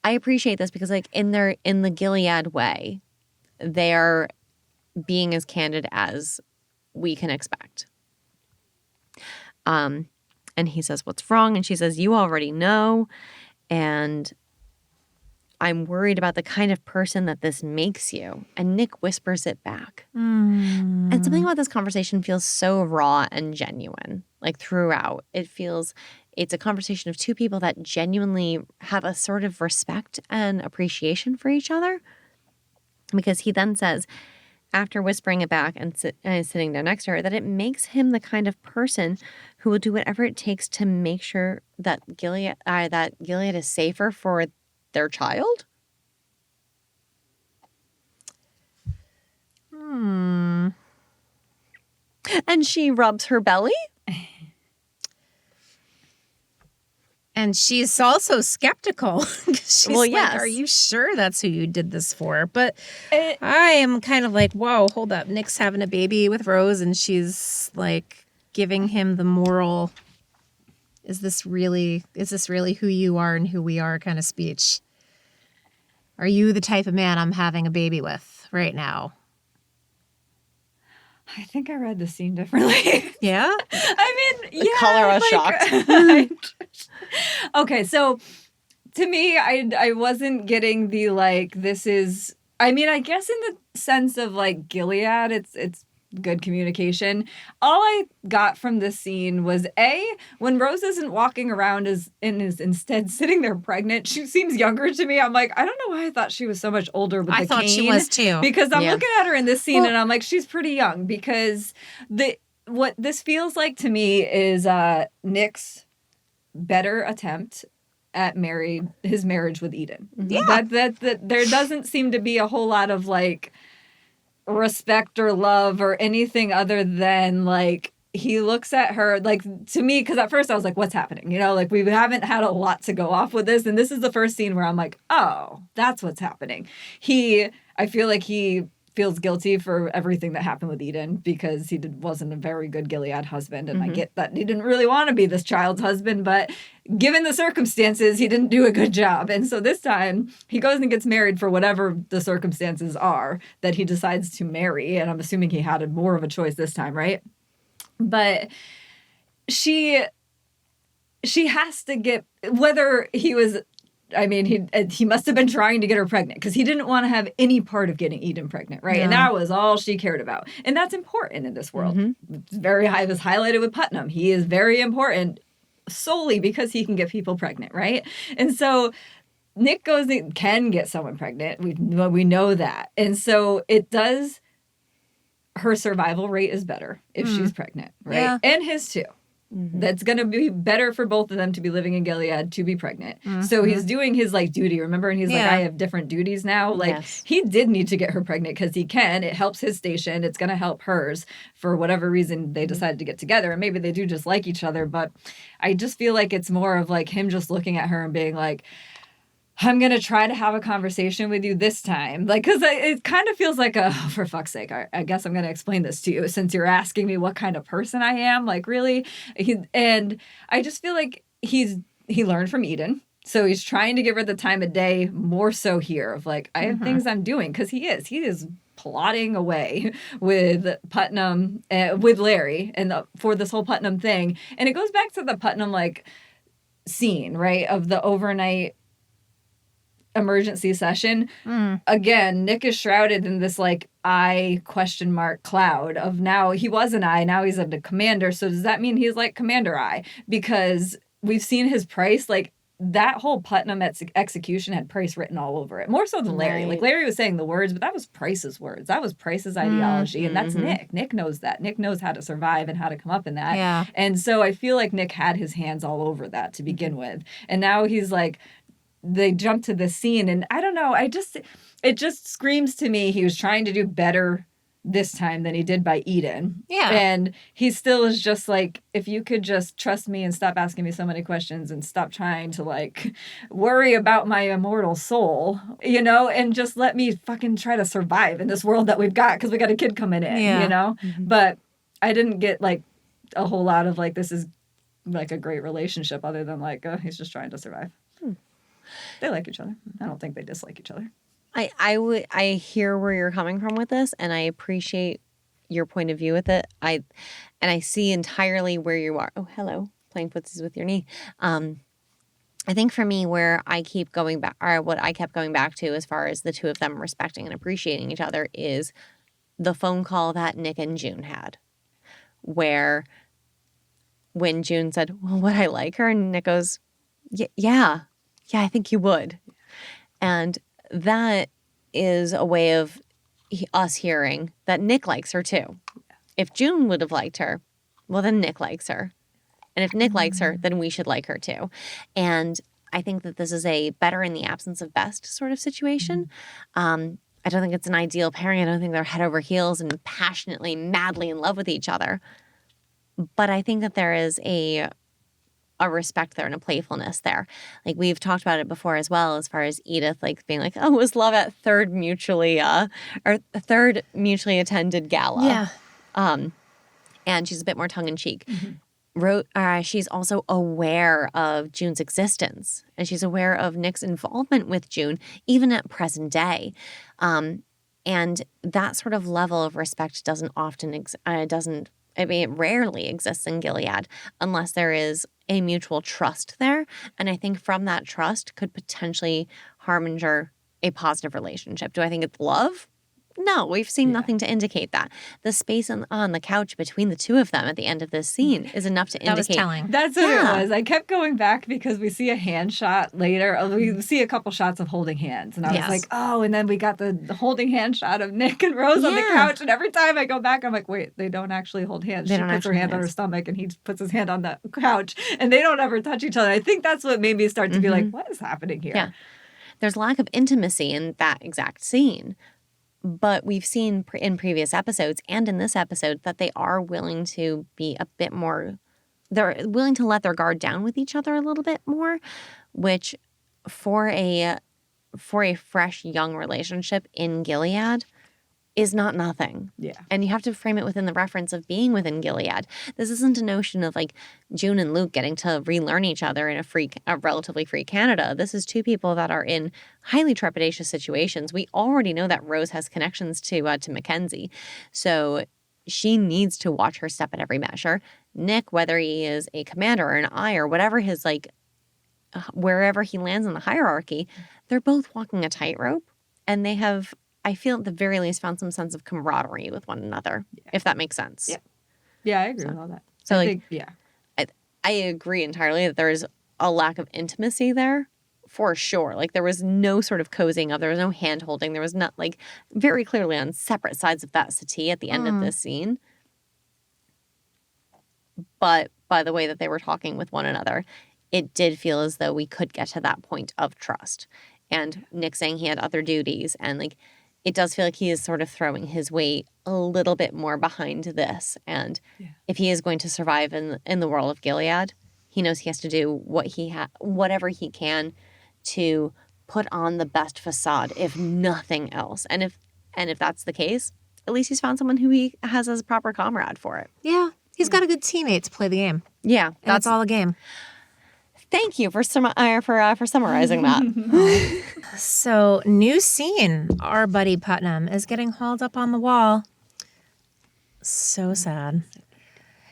I appreciate this because, like, in the Gilead way, they are being as candid as we can expect. And he says, "What's wrong?" And she says, "You already know. And I'm worried about the kind of person that this makes you." And Nick whispers it back. And something about this conversation feels so raw and genuine, like throughout. It's a conversation of 2 people that genuinely have a sort of respect and appreciation for each other. Because he then says, after whispering it back and sitting there next to her, that it makes him the kind of person who will do whatever it takes to make sure that Gilead is safer for their child. And she rubs her belly. And she's also skeptical. She's Well, like, yes. "Are you sure that's who you did this for?" But I am kind of like, whoa, hold up. Nick's having a baby with Rose, and she's like giving him the moral, is this really who you are and who we are kind of speech. Are you the type of man I'm having a baby with right now? I think I read the scene differently. Yeah? I mean, The color was shocked. Okay, so to me, I wasn't getting the like, this is, I mean, I guess in the sense of like Gilead, it's good communication. All I got from this scene was when Rose isn't walking around is instead sitting there pregnant, she seems younger to me. I'm like, I don't know why I thought she was so much older with I the thought she cane. was too. Because I'm Yeah. looking at her in this scene and I'm like, she's pretty young, because what this feels like to me is Nick's better attempt at his marriage with Eden. Yeah. That there doesn't seem to be a whole lot of like respect or love or anything other than like he looks at her like, to me, because at first I was like, what's happening? You know, like we haven't had a lot to go off with this, and this is the first scene where I'm like, oh, that's what's happening. I feel like he feels guilty for everything that happened with Eden because he wasn't a very good Gilead husband. And I get that he didn't really want to be this child's husband, but given the circumstances, he didn't do a good job. And so this time he goes and gets married for whatever the circumstances are that he decides to marry. And I'm assuming he had more of a choice this time, right? But she has to get, whether he was, I mean, he must have been trying to get her pregnant because he didn't want to have any part of getting Eden pregnant, right? No. And that was all she cared about. And that's important in this world. It's very high, it was highlighted with Putnam. He is very important solely because he can get people pregnant, right? And so Nick can get someone pregnant. We know that. And so her survival rate is better if she's pregnant, right? Yeah. And his too. That's going to be better for both of them to be living in Gilead to be pregnant. So he's doing his like duty, remember? And he's like, I have different duties now. Like he did need to get her pregnant because he can. It helps his station. It's going to help hers for whatever reason they decided to get together. And maybe they do just like each other. But I just feel like it's more of like him just looking at her and being like, I'm going to try to have a conversation with you this time. Like, because it kind of feels like for fuck's sake, I guess I'm going to explain this to you since you're asking me what kind of person I am. Like, really? And I just feel like he learned from Eden. So he's trying to give her the time of day more so here of like, I have things I'm doing. Because he is plotting away with Putnam, with Larry and for this whole Putnam thing. And it goes back to the Putnam like scene, right? Of the overnight emergency session. Again, Nick is shrouded in this like eye question mark cloud of now he was an eye, now he's a commander. So does that mean he's like Commander Eye? Because we've seen his price, like that whole Putnam execution had Price written all over it, more so than Larry. Like Larry was saying the words, but that was Price's words. That was Price's ideology, and that's Nick. Nick knows that. Nick knows how to survive and how to come up in that. Yeah. And so I feel like Nick had his hands all over that to begin with, and now he's like, they jump to the scene, and I don't know. It just screams to me he was trying to do better this time than he did by Eden. Yeah. And he still is just like, if you could just trust me and stop asking me so many questions and stop trying to like worry about my immortal soul, you know, and just let me fucking try to survive in this world that we've got because we got a kid coming in, you know? But I didn't get like a whole lot of like, this is like a great relationship other than like, he's just trying to survive. They like each other. I don't think they dislike each other. I hear where you're coming from with this, and I appreciate your point of view with it. I see entirely where you are. Oh, hello, playing footsies with your knee. I think for me, where I keep going back, or what I kept going back to, as far as the two of them respecting and appreciating each other, is the phone call that Nick and June had, where when June said, "Well, would I like her?" and Nick goes, "Yeah, I think you would," and that is a way of us hearing that Nick likes her too. If June would have liked her, well, then Nick likes her. And if Nick likes her, then we should like her too. And I think that this is a better in the absence of best sort of situation. I don't think it's an ideal pairing. I don't think they're head over heels and passionately, madly in love with each other. But I think that there is a respect there and a playfulness there. Like we've talked about it before as well, as far as Edith like being like, oh, it was love at third mutually attended gala. Yeah. And she's a bit more tongue in cheek. She's also aware of June's existence, and she's aware of Nick's involvement with June, even at present day. And that sort of level of respect doesn't often it rarely exists in Gilead unless there is a mutual trust there. And I think from that trust could potentially harbinger a positive relationship. Do I think it's love? No, we've seen nothing to indicate that. The space on the couch between the two of them at the end of this scene is enough to indicate. That was telling. That's what it was. I kept going back because we see a hand shot later. We see a couple shots of holding hands. And I was like, oh, and then we got the holding hand shot of Nick and Rose on the couch. And every time I go back, I'm like, wait, they don't actually hold hands. She puts her hand on her stomach and he puts his hand on the couch. And they don't ever touch each other. I think that's what made me start to be like, what is happening here? Yeah. There's lack of intimacy in that exact scene. But we've seen in previous episodes and in this episode that they are willing to be a bit more, they're willing to let their guard down with each other a little bit more, which for a fresh young relationship in Gilead is not nothing. Yeah. And you have to frame it within the reference of being within Gilead. This isn't a notion of like June and Luke getting to relearn each other in a relatively free Canada. This is two people that are in highly trepidatious situations. We already know that Rose has connections to Mackenzie. So she needs to watch her step at every measure. Nick, whether he is a commander or an eye or whatever his like, wherever he lands in the hierarchy, they're both walking a tightrope and they have, I feel at the very least, found some sense of camaraderie with one another, if that makes sense. Yeah. Yeah, I agree with all that. So, I think, I agree entirely that there is a lack of intimacy there, for sure. Like, there was no sort of cozying up. There was no hand-holding. There was not, like, very clearly on separate sides of that settee at the end of this scene. But by the way that they were talking with one another, it did feel as though we could get to that point of trust. And Nick saying he had other duties and, like, it does feel like he is sort of throwing his weight a little bit more behind this. And if he is going to survive in the world of Gilead, he knows he has to do whatever he can to put on the best facade, if nothing else. And if that's the case, at least he's found someone who he has as a proper comrade for it. Yeah. He's got a good teammate to play the game. Yeah. That's all a game. Thank you for summarizing that. So, new scene. Our buddy Putnam is getting hauled up on the wall. So sad.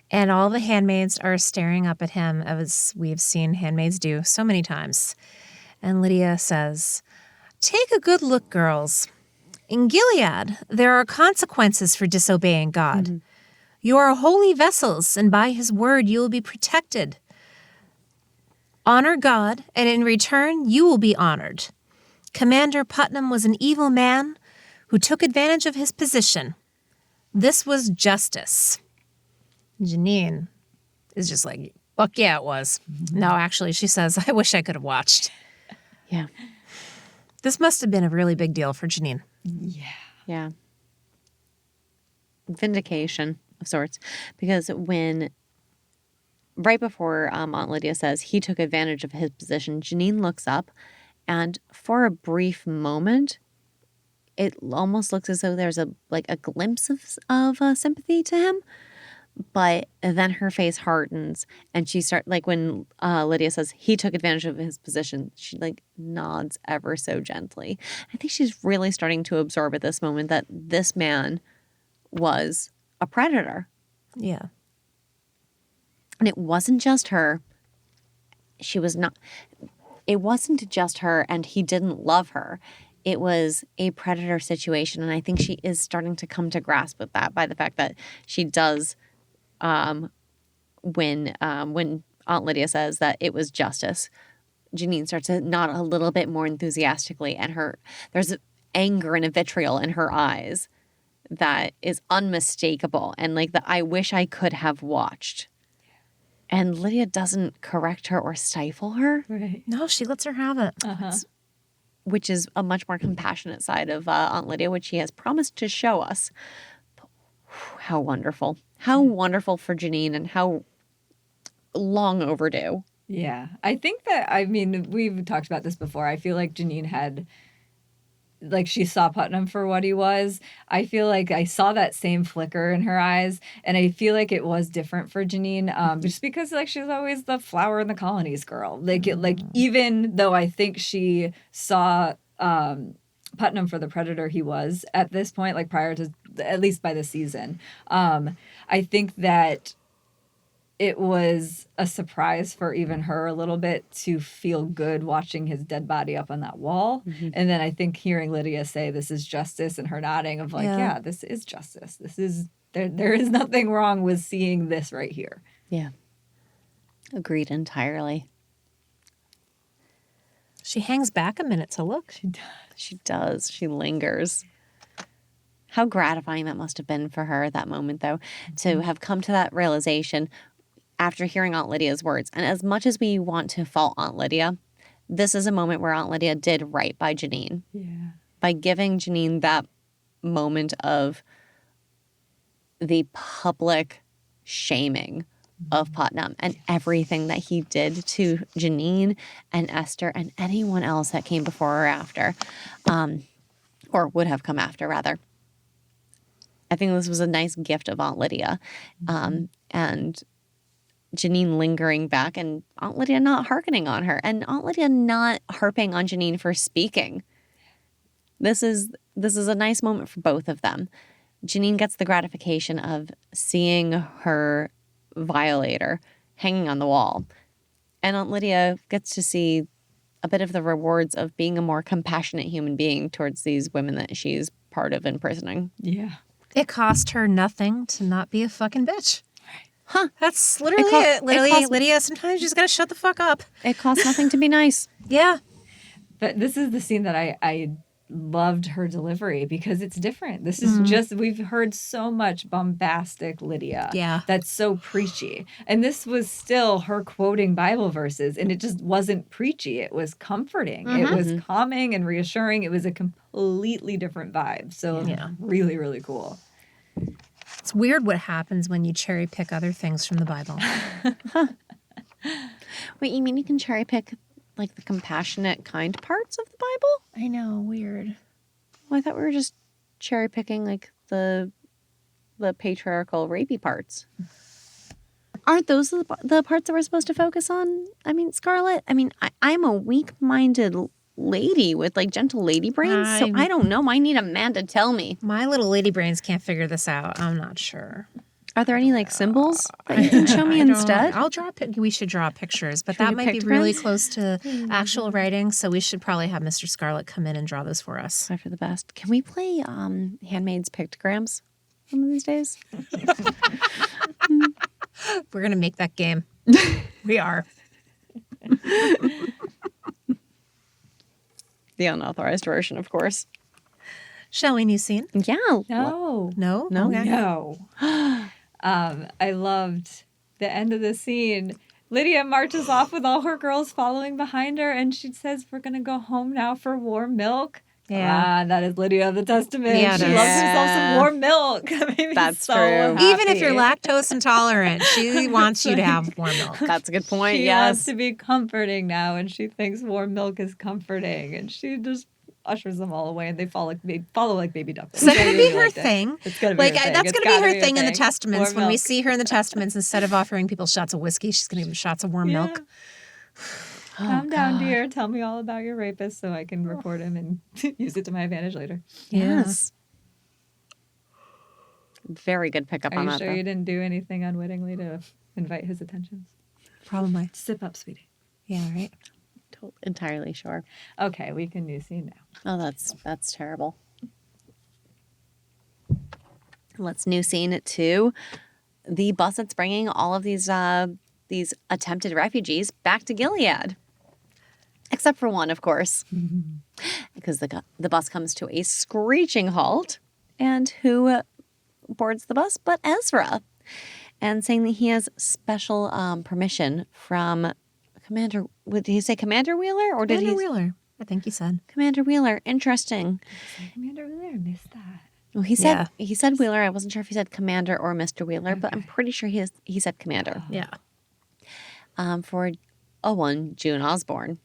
And all the handmaids are staring up at him, as we've seen handmaids do so many times. And Lydia says, "Take a good look, girls. In Gilead, there are consequences for disobeying God. Mm-hmm. You are holy vessels, and by his word you will be protected. Honor God, and in return, you will be honored. Commander Putnam was an evil man who took advantage of his position. This was justice." Janine is just like, fuck yeah, it was. No, actually, she says, I wish I could have watched. Yeah. This must have been a really big deal for Janine. Yeah. Yeah. Vindication of sorts. Because right before Aunt Lydia says he took advantage of his position, Janine looks up, and for a brief moment, it almost looks as though there's a glimpse of sympathy to him. But then her face hardens, and she starts, like, when Lydia says he took advantage of his position, she, like, nods ever so gently. I think she's really starting to absorb at this moment that this man was a predator. Yeah. And it wasn't just her. It wasn't just her, and he didn't love her. It was a predator situation, and I think she is starting to come to grasp with that by the fact that she does... when Aunt Lydia says that it was justice, Janine starts to nod a little bit more enthusiastically, and there's anger and a vitriol in her eyes that is unmistakable, and like the I wish I could have watched. And Lydia doesn't correct her or stifle her. Right. No, she lets her have it. Uh-huh. Which is a much more compassionate side of Aunt Lydia, which she has promised to show us. How wonderful. How wonderful for Janine, and how long overdue. Yeah. I think that, I mean, we've talked about this before. I feel like Janine had, like, she saw Putnam for what he was. I feel like I saw that same flicker in her eyes, and I feel like it was different for Janine, just because, like, she's always the flower in the colonies girl. Like, even though I think she saw Putnam for the predator he was at this point, like prior to, at least by the season. I think that it was a surprise for even her a little bit to feel good watching his dead body up on that wall. And then I think hearing Lydia say this is justice and her nodding of like, yeah, this is justice. This is there is nothing wrong with seeing this right here. Yeah. Agreed entirely. She hangs back a minute to look. She does. She lingers. How gratifying that must have been for her, that moment, though, to have come to that realization after hearing Aunt Lydia's words. And as much as we want to fault Aunt Lydia, this is a moment where Aunt Lydia did right by Janine. Yeah. By giving Janine that moment of the public shaming of Putnam and everything that he did to Janine and Esther and anyone else that came before or after, or would have come after, rather. I think this was a nice gift of Aunt Lydia. And Janine lingering back and Aunt Lydia not hearkening on her and Aunt Lydia not harping on Janine for speaking. This is a nice moment for both of them. Janine gets the gratification of seeing her violator hanging on the wall. And Aunt Lydia gets to see a bit of the rewards of being a more compassionate human being towards these women that she's part of imprisoning. Yeah. It cost her nothing to not be a fucking bitch. Huh. That's literally it. Literally, Lydia, sometimes you just got to shut the fuck up. It costs nothing to be nice. Yeah. But this is the scene that I loved her delivery because it's different. This is just, we've heard so much bombastic Lydia. Yeah. That's so preachy. And this was still her quoting Bible verses, and it just wasn't preachy. It was comforting. It was calming and reassuring. It was a completely different vibe. So really, really cool. It's weird what happens when you cherry pick other things from the Bible. Wait, you mean you can cherry pick like the compassionate, kind parts of the Bible? I know, weird. Well, I thought we were just cherry picking like the patriarchal rapey parts. Aren't those the parts that we're supposed to focus on? I mean, Scarlett, I'm a weak-minded lady with like gentle lady brains, so I don't know. I need a man to tell me. My little lady brains can't figure this out. I'm not sure. Are there any like symbols that you can show me instead? I'll draw. We should draw pictures, but that might be really close to actual writing. So we should probably have Mr. Scarlett come in and draw those for us. Sorry for the best. Can we play Handmaid's pictograms one of these days? We're gonna make that game. We are. The unauthorized version, of course. Shall we? New scene? Yeah. No. No. No. Okay. No. I loved the end of the scene. Lydia marches off with all her girls following behind her, and she says, "We're going to go home now for warm milk." Yeah. That is Lydia of the Testament. Yeah, she it is. loves herself some warm milk. That made me That's so true. happy. Even if you're lactose intolerant, she wants you to have warm milk. That's a good point. She Yes. wants to be comforting now, and she thinks warm milk is comforting, and she just ushers them all away, and they follow like baby ducklings. Is that I going to really be her liked it. thing? It's going to be Like her thing. that's It's going to be gotta her thing in the thing. Testaments. Warm When we milk. see her in the Testaments, instead of offering people shots of whiskey, she's going to give them shots of warm milk. Calm down, dear. Tell me all about your rapist so I can record him and use it to my advantage later. Yes. Very good pickup Are on you that. sure though. you didn't do anything unwittingly to invite his attentions? Probably. Sip up, sweetie. Yeah. Right. Entirely sure. Okay, we can new scene now. Oh, that's terrible. Let's new scene to the bus that's bringing all of these attempted refugees back to Gilead. Except for one, of course, because the bus comes to a screeching halt. And who boards the bus but Ezra? And saying that he has special permission from Commander. Did he say Commander Wheeler or did Commander he? Wheeler. I think he said. Commander Wheeler. Interesting. Commander Wheeler, missed that. Well, he said Wheeler. I wasn't sure if he said Commander or Mr. Wheeler, but I'm pretty sure he said Commander. Yeah. For one June Osborne.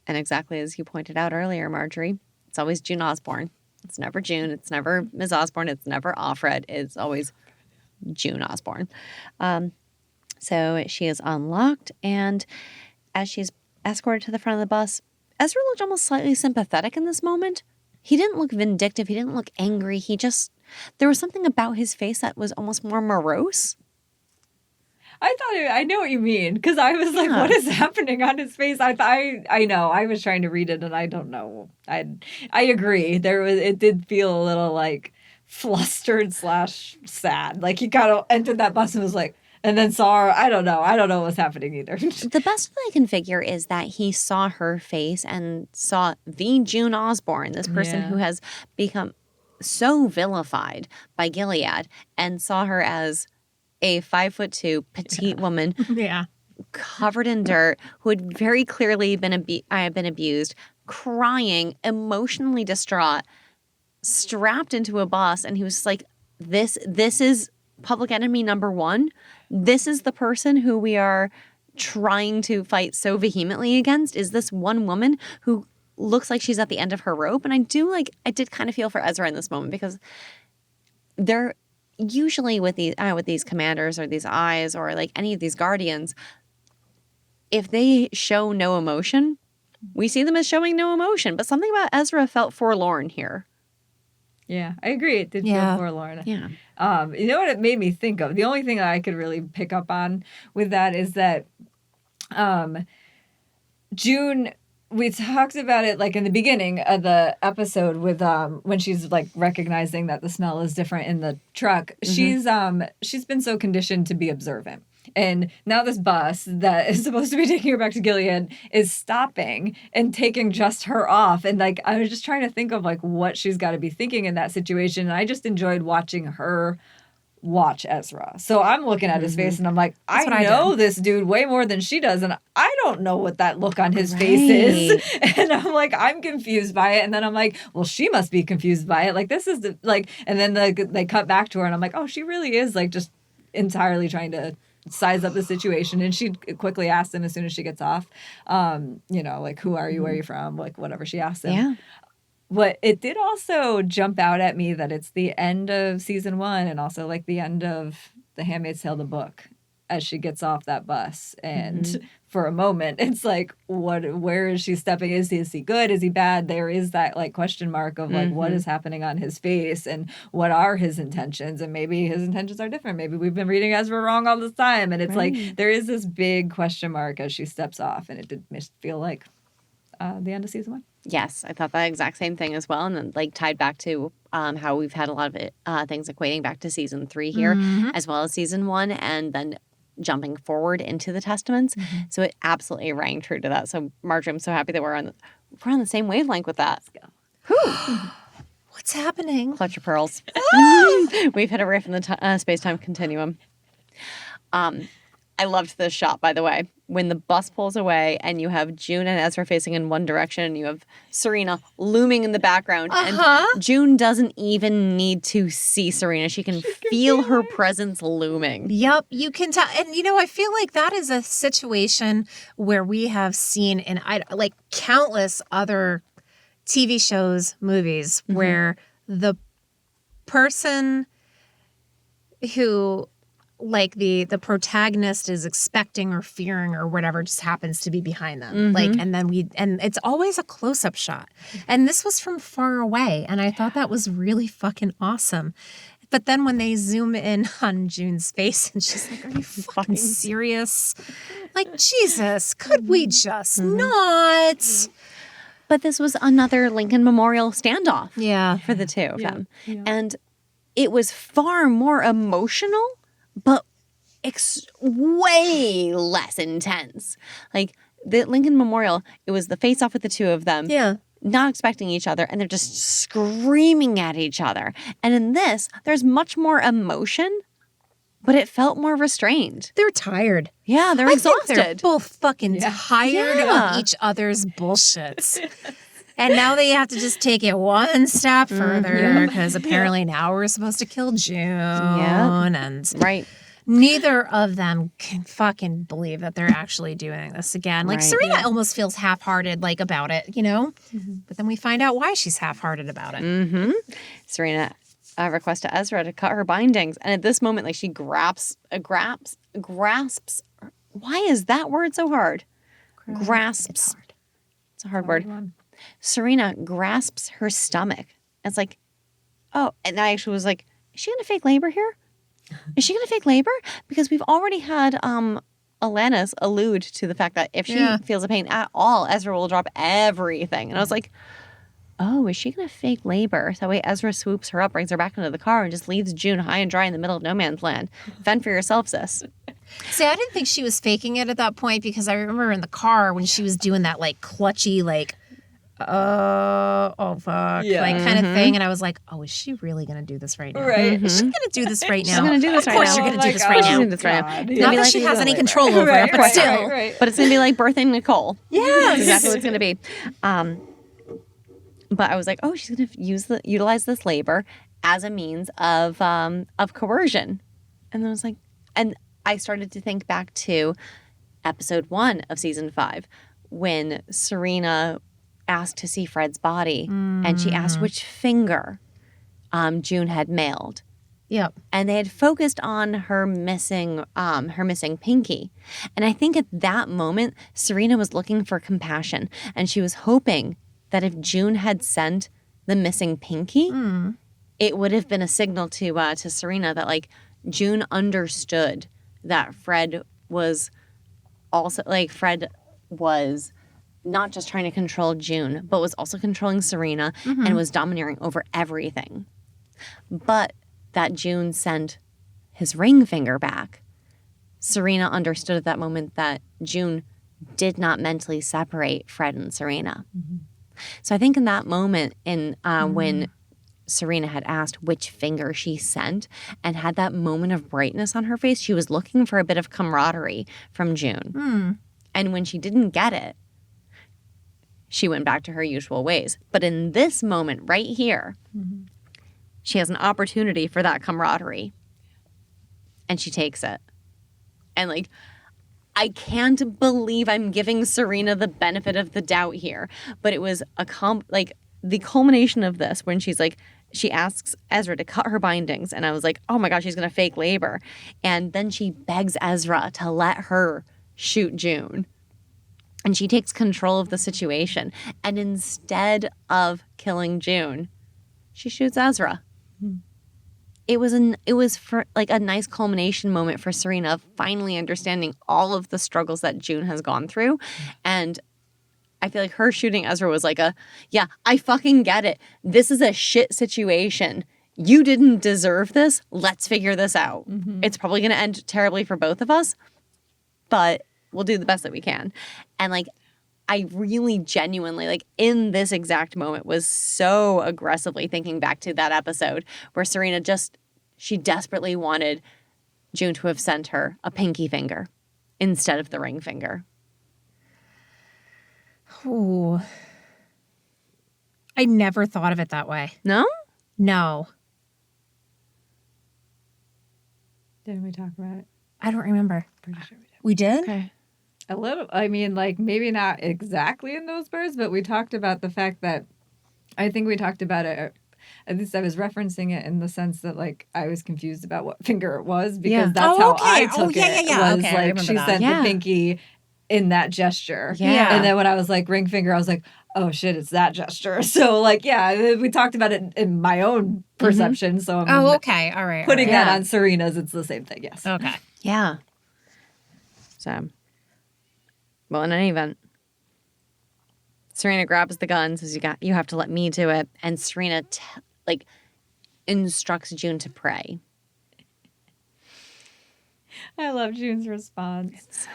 And exactly as you pointed out earlier, Marjorie, it's always June Osborne. It's never June. It's never Ms. Osborne. It's never Offred. It's always June Osborne. So she is unlocked, and as she's escorted to the front of the bus, Ezra looked almost slightly sympathetic in this moment. He didn't look vindictive. He didn't look angry. There was something about his face that was almost more morose. I know what you mean, because I was like, what is happening on his face? I know. I was trying to read it and I don't know. I agree. It did feel a little like flustered / sad. Like he kind of entered that bus and was like, and then saw her. I don't know what was happening either. The best that I can figure is that he saw her face and saw the June Osborne, this person who has become so vilified by Gilead, and saw her as a 5'2" petite woman, covered in dirt, who had very clearly been abused, crying, emotionally distraught, strapped into a bus, and he was like, "This is public enemy number one. This is the person who we are trying to fight so vehemently against. Is this one woman who looks like she's at the end of her rope?" And I did kind of feel for Ezra in this moment, because they're usually with these commanders or these eyes or like any of these guardians, if they show no emotion, we see them as showing no emotion. But something about Ezra felt forlorn here. Yeah, I agree. It did feel forlorn. Yeah. You know what it made me think of? The only thing that I could really pick up on with that is that June, we talked about it like in the beginning of the episode with when she's like recognizing that the smell is different in the truck. Mm-hmm. She's been so conditioned to be observant. And now this bus that is supposed to be taking her back to Gilead is stopping and taking just her off. And like, I was just trying to think of like what she's got to be thinking in that situation. And I just enjoyed watching her watch Ezra. So I'm looking at his face and I'm like, I know this dude way more than she does. And I don't know what that look on his face is. And I'm like, I'm confused by it. And then I'm like, well, she must be confused by it. Like, this is the, like, and then they cut back to her and I'm like, oh, she really is like just entirely trying to size up the situation. And she quickly asks him as soon as she gets off, like, who are you? Where are you from? Like, whatever she asks him. Yeah. But it did also jump out at me that it's the end of season 1 and also like the end of The Handmaid's Tale, the book, as she gets off that bus. And for a moment, it's like, where is she stepping? Is he good? Is he bad? There is that like question mark of like, what is happening on his face and what are his intentions? And maybe his intentions are different. Maybe we've been reading Ezra wrong all this time. And it's like, there is this big question mark as she steps off. And it did feel like the end of season 1. Yes, I thought that exact same thing as well. And then like tied back to how we've had a lot of it, things equating back to season 3 here, as well as season 1, and then jumping forward into the Testaments. So it absolutely rang true to that. So Marjorie, I'm so happy that we're on the same wavelength with that. Let's go. What's happening? Clutch your pearls. We've hit a riff in the space-time continuum. I loved this shot, by the way, when the bus pulls away and you have June and Ezra facing in one direction and you have Serena looming in the background. And June doesn't even need to see Serena. She can feel her presence looming. Yep, you can tell. And, I feel like that is a situation where we have seen in like countless other TV shows, movies, where the person who... like the protagonist is expecting or fearing or whatever just happens to be behind them. Like, and it's always a close-up shot. And this was from far away. And I thought that was really fucking awesome. But then when they zoom in on June's face and she's like, are you fucking serious? Like, Jesus, could we just not? But this was another Lincoln Memorial standoff for the two of them. Yeah. And it was far more emotional, but way less intense. Like the Lincoln Memorial, it was the face-off with the two of them. Yeah. Not expecting each other, and they're just screaming at each other. And in this, there's much more emotion, but it felt more restrained. They're tired. Yeah, they're exhausted. They're both fucking tired of each other's bullshits. And now they have to just take it one step further because apparently now we're supposed to kill June. And neither of them can fucking believe that they're actually doing this again. Like Serena almost feels half-hearted like about it, But then we find out why she's half-hearted about it. Serena requests to Ezra to cut her bindings. And at this moment, like she grasps. Why is that word so hard? Grasps. It's a hard word. Serena grasps her stomach. It's like, oh, and I actually was like, is she going to fake labor here? Is she going to fake labor? Because we've already had Alanis allude to the fact that if she feels a pain at all, Ezra will drop everything. And I was like, oh, is she going to fake labor? So that way Ezra swoops her up, brings her back into the car, and just leaves June high and dry in the middle of no man's land. Fend for yourself, sis. See, I didn't think she was faking it at that point because I remember in the car when she was doing that like clutchy, like, oh fuck, like kind of thing. And I was like, oh, is she really going to do this right now? Right. Is she going to do this right now? She's going to do this right now. Of course you're going to do this right now. She's right now. Not that she has any control over it, but still. But it's going to be like birthing Nicole. Yes. That's exactly what it's going to be. But I was like, oh, she's going to utilize this labor as a means of coercion. And then I was like, and I started to think back to episode 1 of season 5 when Serena asked to see Fred's body and she asked which finger June had mailed. Yep. And they had focused on her missing pinky. And I think at that moment, Serena was looking for compassion and she was hoping that if June had sent the missing pinky, it would have been a signal to Serena that like June understood that Fred was also like Fred was not just trying to control June, but was also controlling Serena and was domineering over everything. But that June sent his ring finger back. Serena understood at that moment that June did not mentally separate Fred and Serena. So I think in that moment, when Serena had asked which finger she sent and had that moment of brightness on her face, she was looking for a bit of camaraderie from June. And when she didn't get it, she went back to her usual ways. But in this moment right here, she has an opportunity for that camaraderie. And she takes it. And like, I can't believe I'm giving Serena the benefit of the doubt here. But it was the culmination of this when she's like, she asks Ezra to cut her bindings. And I was like, oh my gosh, she's going to fake labor. And then she begs Ezra to let her shoot June. And she takes control of the situation. And instead of killing June, she shoots Ezra. It was for like a nice culmination moment for Serena of finally understanding all of the struggles that June has gone through. And I feel like her shooting Ezra was like yeah, I fucking get it. This is a shit situation. You didn't deserve this. Let's figure this out. It's probably going to end terribly for both of us, but we'll do the best that we can. And like, I really genuinely, like in this exact moment, was so aggressively thinking back to that episode where Serena she desperately wanted June to have sent her a pinky finger instead of the ring finger. Ooh. I never thought of it that way. No? No. Didn't we talk about it? I don't remember. Pretty sure we did. We did? Okay. A little. I mean, like maybe not exactly in those words, but we talked about the fact that I think we talked about it. At least I was referencing it in the sense that like I was confused about what finger it was because that's how I took it. Was okay, like she sent the pinky in that gesture. Yeah. And then when I was like ring finger, I was like, oh shit, it's that gesture. So like, yeah, we talked about it in my own perception. So I'm okay. All right. putting that on Serena's. It's the same thing. Yes. Okay. Yeah. So, well, in any event, Serena grabs the gun, says, you have to let me do it. And Serena, instructs June to pray. I love June's response. It's so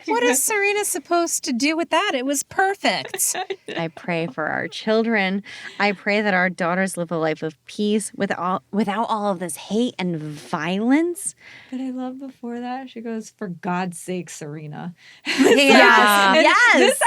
What is Serena supposed to do with that? It was perfect. I pray for our children. I pray that our daughters live a life of peace without all of this hate and violence. But I love before that, she goes, for God's sake, Serena. Yeah. Yes.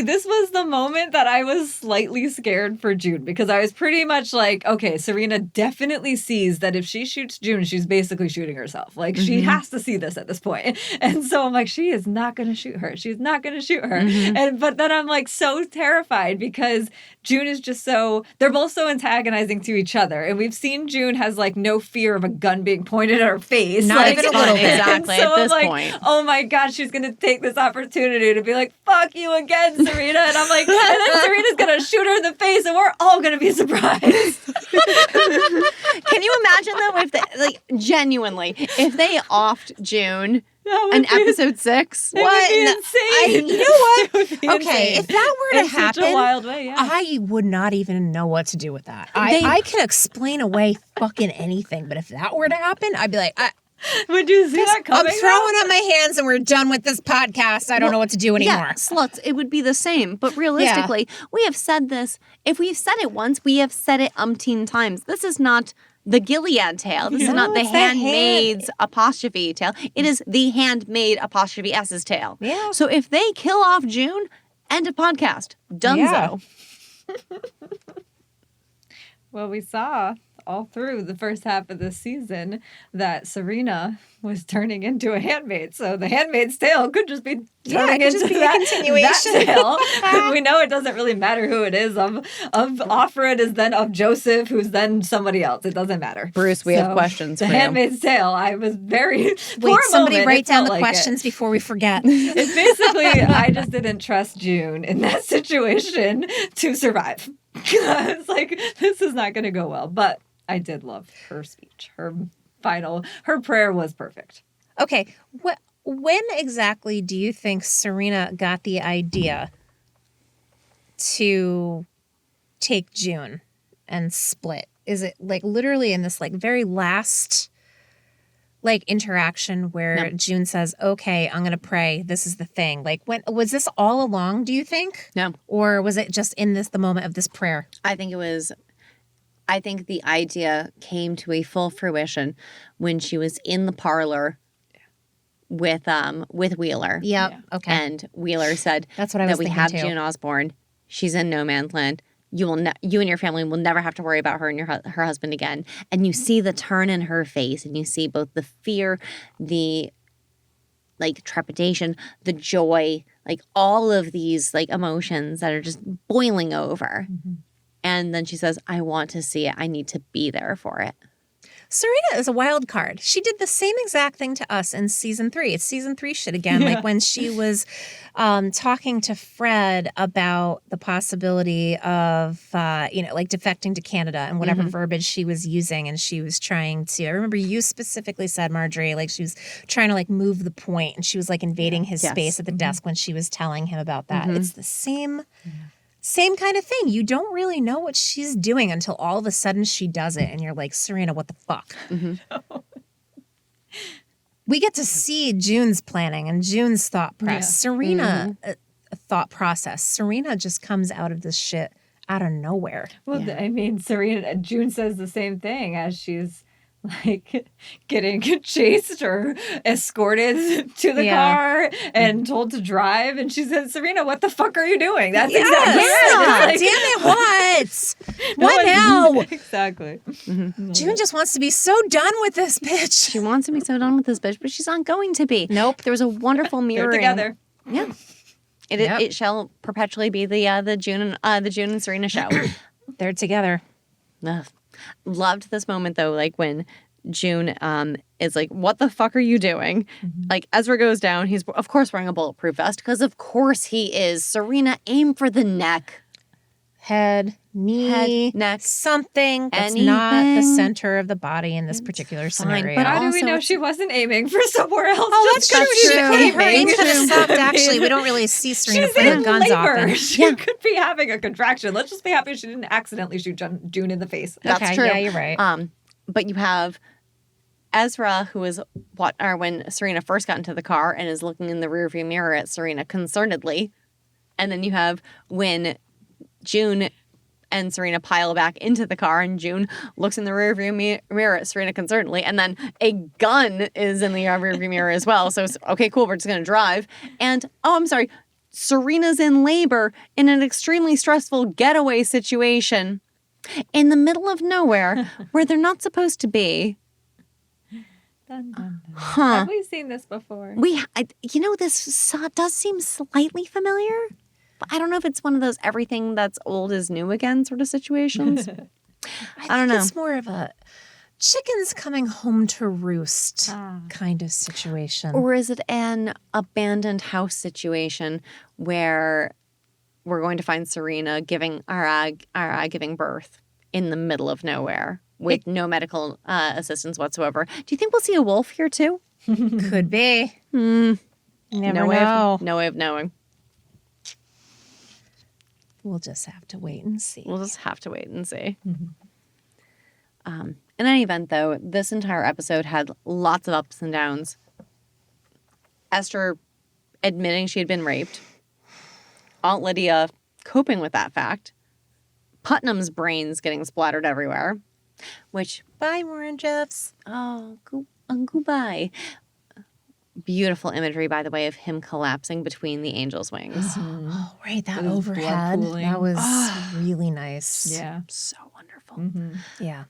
This was the moment that I was slightly scared for June because I was pretty much like, okay, Serena definitely sees that if she shoots June, she's basically shooting herself. Like she has to see this at this point. And so I'm like, she is not going to shoot her. She's not going to shoot her. But then I'm like so terrified because June is just they're both so antagonizing to each other. And we've seen June has like no fear of a gun being pointed at her face. Not even a little bit. Exactly. So at this I'm like, point. oh my God, she's going to take this opportunity to be like, fuck you again, Serena. And I'm like, and then Serena's going to shoot her in the face and we're all going to be surprised. Can you imagine though if they genuinely if they offed June in be episode 6? What? It would be insane. You know what? It would be Okay, insane. if that were to In happen, such a wild way, yeah. I would not even know what to do with that. I can explain away fucking anything, but if that were to happen, I'd be like, Would you see that I'm coming? throwing up my hands and we're done with this podcast. I don't know what to do anymore. Yeah, sluts, it would be the same. But realistically, we have said this. If we've said it once, we have said it umpteen times. This is not the Gilead tale. This is not the it's the Handmaid's apostrophe tale. It is the Handmaid apostrophe S's tale. Yeah. So if they kill off June, end of podcast. Dunzo. Well, we saw all through the first half of this season that Serena was turning into a handmaid. So the Handmaid's Tale could just be turning it could into just be a that continuation. tale. We know it doesn't really matter who it is. Of Offred is then of Joseph, who's then somebody else. It doesn't matter. Bruce, we have questions The for you. Handmaid's Tale. I was very Wait, somebody moment, write it down felt the like questions before we forget. It's basically I just didn't trust June in that situation to survive. It's like this is not going to go well, but I did love her speech. Her prayer was perfect. Okay, when exactly do you think Serena got the idea to take June and split? Is it like literally in this like very last like interaction where June says, "Okay, I'm going to pray. This is the thing." Like when was this all along, do you think? No. Or was it just in the moment of this prayer? I think the idea came to a full fruition when she was in the parlor with Wheeler. Yep. Yeah. Okay. And Wheeler said That's what I was that we thinking have too. June Osborne. She's in no man's land. You and your family will never have to worry about her and her husband again. And you see the turn in her face, and you see both the fear, the like trepidation, the joy, like all of these like emotions that are just boiling over. Mm-hmm. And then she says, "I want to see it. I need to be there for it." Serena is a wild card. She did the same exact thing to us in season 3. It's season 3 shit again. Yeah. Like when she was talking to Fred about the possibility of, like defecting to Canada and whatever verbiage she was using. And she was trying to, I remember you specifically said, Marjorie, like she was trying to like move the point and she was like invading his space at the desk when she was telling him about that. It's the same kind of thing. You don't really know what she's doing until all of a sudden she does it. And you're like, Serena, what the fuck? We get to see June's planning and June's thought process. Yeah. Serena thought process. Serena just comes out of this shit out of nowhere. Well, I mean, June says the same thing as she's like getting chased or escorted to the car and told to drive. And she said, Serena, what the fuck are you doing? That's exactly right. It's like, Damn it, what? What now? Exactly. June just wants to be so done with this bitch. She wants to be so done with this bitch, but she's not going to be. Nope. There was a wonderful They're mirroring. together. Yeah. It shall perpetually be the June and Serena show. They're together. Ugh. Loved this moment though, like when June is like, "What the fuck are you doing?" Like Ezra goes down. He's of course wearing a bulletproof vest because of course he is. Serena, aim for the neck. Head, knee, neck, something that's not the center of the body in this particular scenario. but How do we Also, know she wasn't aiming for somewhere else? Oh, that's just 'cause true. she's She could have- her aim aiming? could have stopped, I mean, actually. We don't really see Serena She's put her in guns labor. off. She could be having a contraction. Let's just be happy she didn't accidentally shoot June in the face. That's Okay, true. yeah, you're right. But you have Ezra, who is when Serena first got into the car and is looking in the rearview mirror at Serena concernedly, and then you have when June and Serena pile back into the car, and June looks in the rearview mirror at Serena concernedly, and then a gun is in the rearview mirror as well. So, okay, cool, we're just going to drive. And, Serena's in labor in an extremely stressful getaway situation in the middle of nowhere where they're not supposed to be. Dun, dun, dun. Huh. Have we seen this before? This does seem slightly familiar. I don't know if it's one of those everything that's old is new again sort of situations. I don't know. It's more of a chickens coming home to roost kind of situation. Or is it an abandoned house situation where we're going to find Serena giving giving birth in the middle of nowhere with no medical assistance whatsoever. Do you think we'll see a wolf here too? Could be. Never No know. way of knowing. We'll just have to wait and see. We'll just have to wait and see. In any event, though, this entire episode had lots of ups and downs. Esther admitting she had been raped. Aunt Lydia coping with that fact. Putnam's brains getting splattered everywhere. Which, Bye, Warren Jeffs. goodbye. Beautiful imagery, by the way, of him collapsing between the angel's wings. Oh, right. That With his blood overhead. pooling. That was really nice. Yeah. So wonderful. Yeah.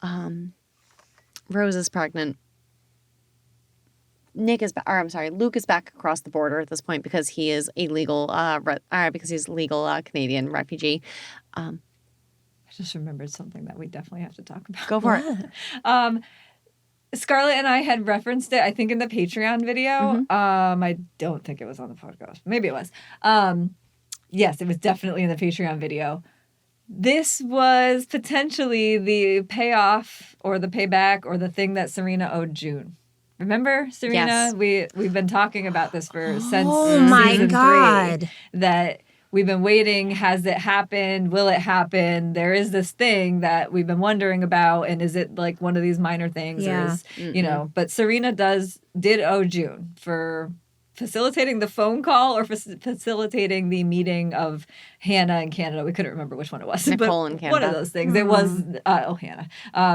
Rose is pregnant. Luke is back across the border at this point because he is a legal, Canadian refugee. I just remembered something that we definitely have to talk about. Go for it. Scarlett and I had referenced it, I think, in the Patreon video. I don't think it was on the podcast. Maybe it was. Yes, it was definitely in the Patreon video. This was potentially the payoff or the payback or the thing that Serena owed June. Remember, Serena? Yes. We've been talking about this since season my 3, God. that we've been waiting. Has it happened? Will it happen? There is this thing that we've been wondering about, and is it like one of these minor things? Yeah. Or is, but Serena did owe June for facilitating the phone call or facilitating the meeting of Hannah in Canada. We couldn't remember which one it was. Nicole but in Canada. One of those things. It was, Hannah.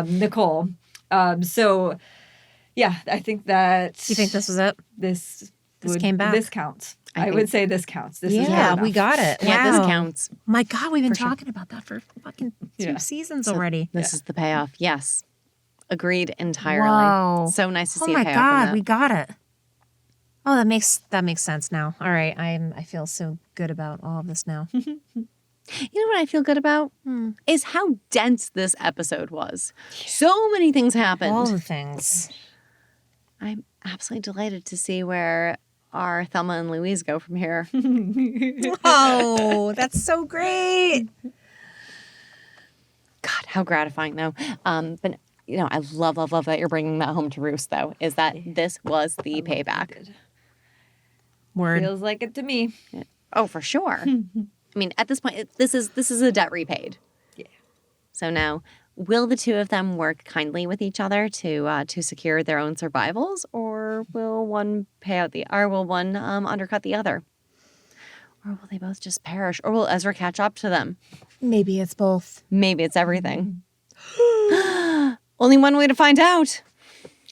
Nicole. So, yeah, I think that... You think this was it? This came back? This counts. I think- would say this counts. This is good Yeah, enough. we got it. Yeah, this Wow. counts. My God, we've been For sure. talking about that for fucking 2 Yeah. seasons already. This is the payoff. Yes. Agreed entirely. Wow. So nice to Oh see my a payoff in God, that. we got it. Oh, that makes sense now. All right, I feel so good about all of this now. You know what I feel good about? Is how dense this episode was. So many things happened. All the things. I'm absolutely delighted to see where our Thelma and Louise go from here. Oh, that's so great. God, how gratifying, though. But, I love that you're bringing that home to roost, though, is that this was the payback. Word. Feels like it to me. Oh, for sure. I mean, at this point, this is a debt repaid. Yeah. So now, will the two of them work kindly with each other to secure their own survivals, or will one will one undercut the other, or will they both just perish, or will Ezra catch up to them? Maybe it's both. Maybe it's everything. Only one way to find out.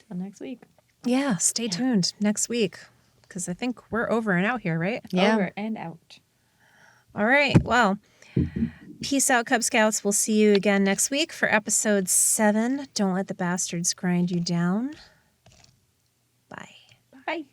Till next week. Yeah, stay tuned next week because I think we're over and out here, right? Yeah. Over and out. All right. Well, peace out, Cub Scouts. We'll see you again next week for episode 7. Don't let the bastards grind you down. Bye. Bye.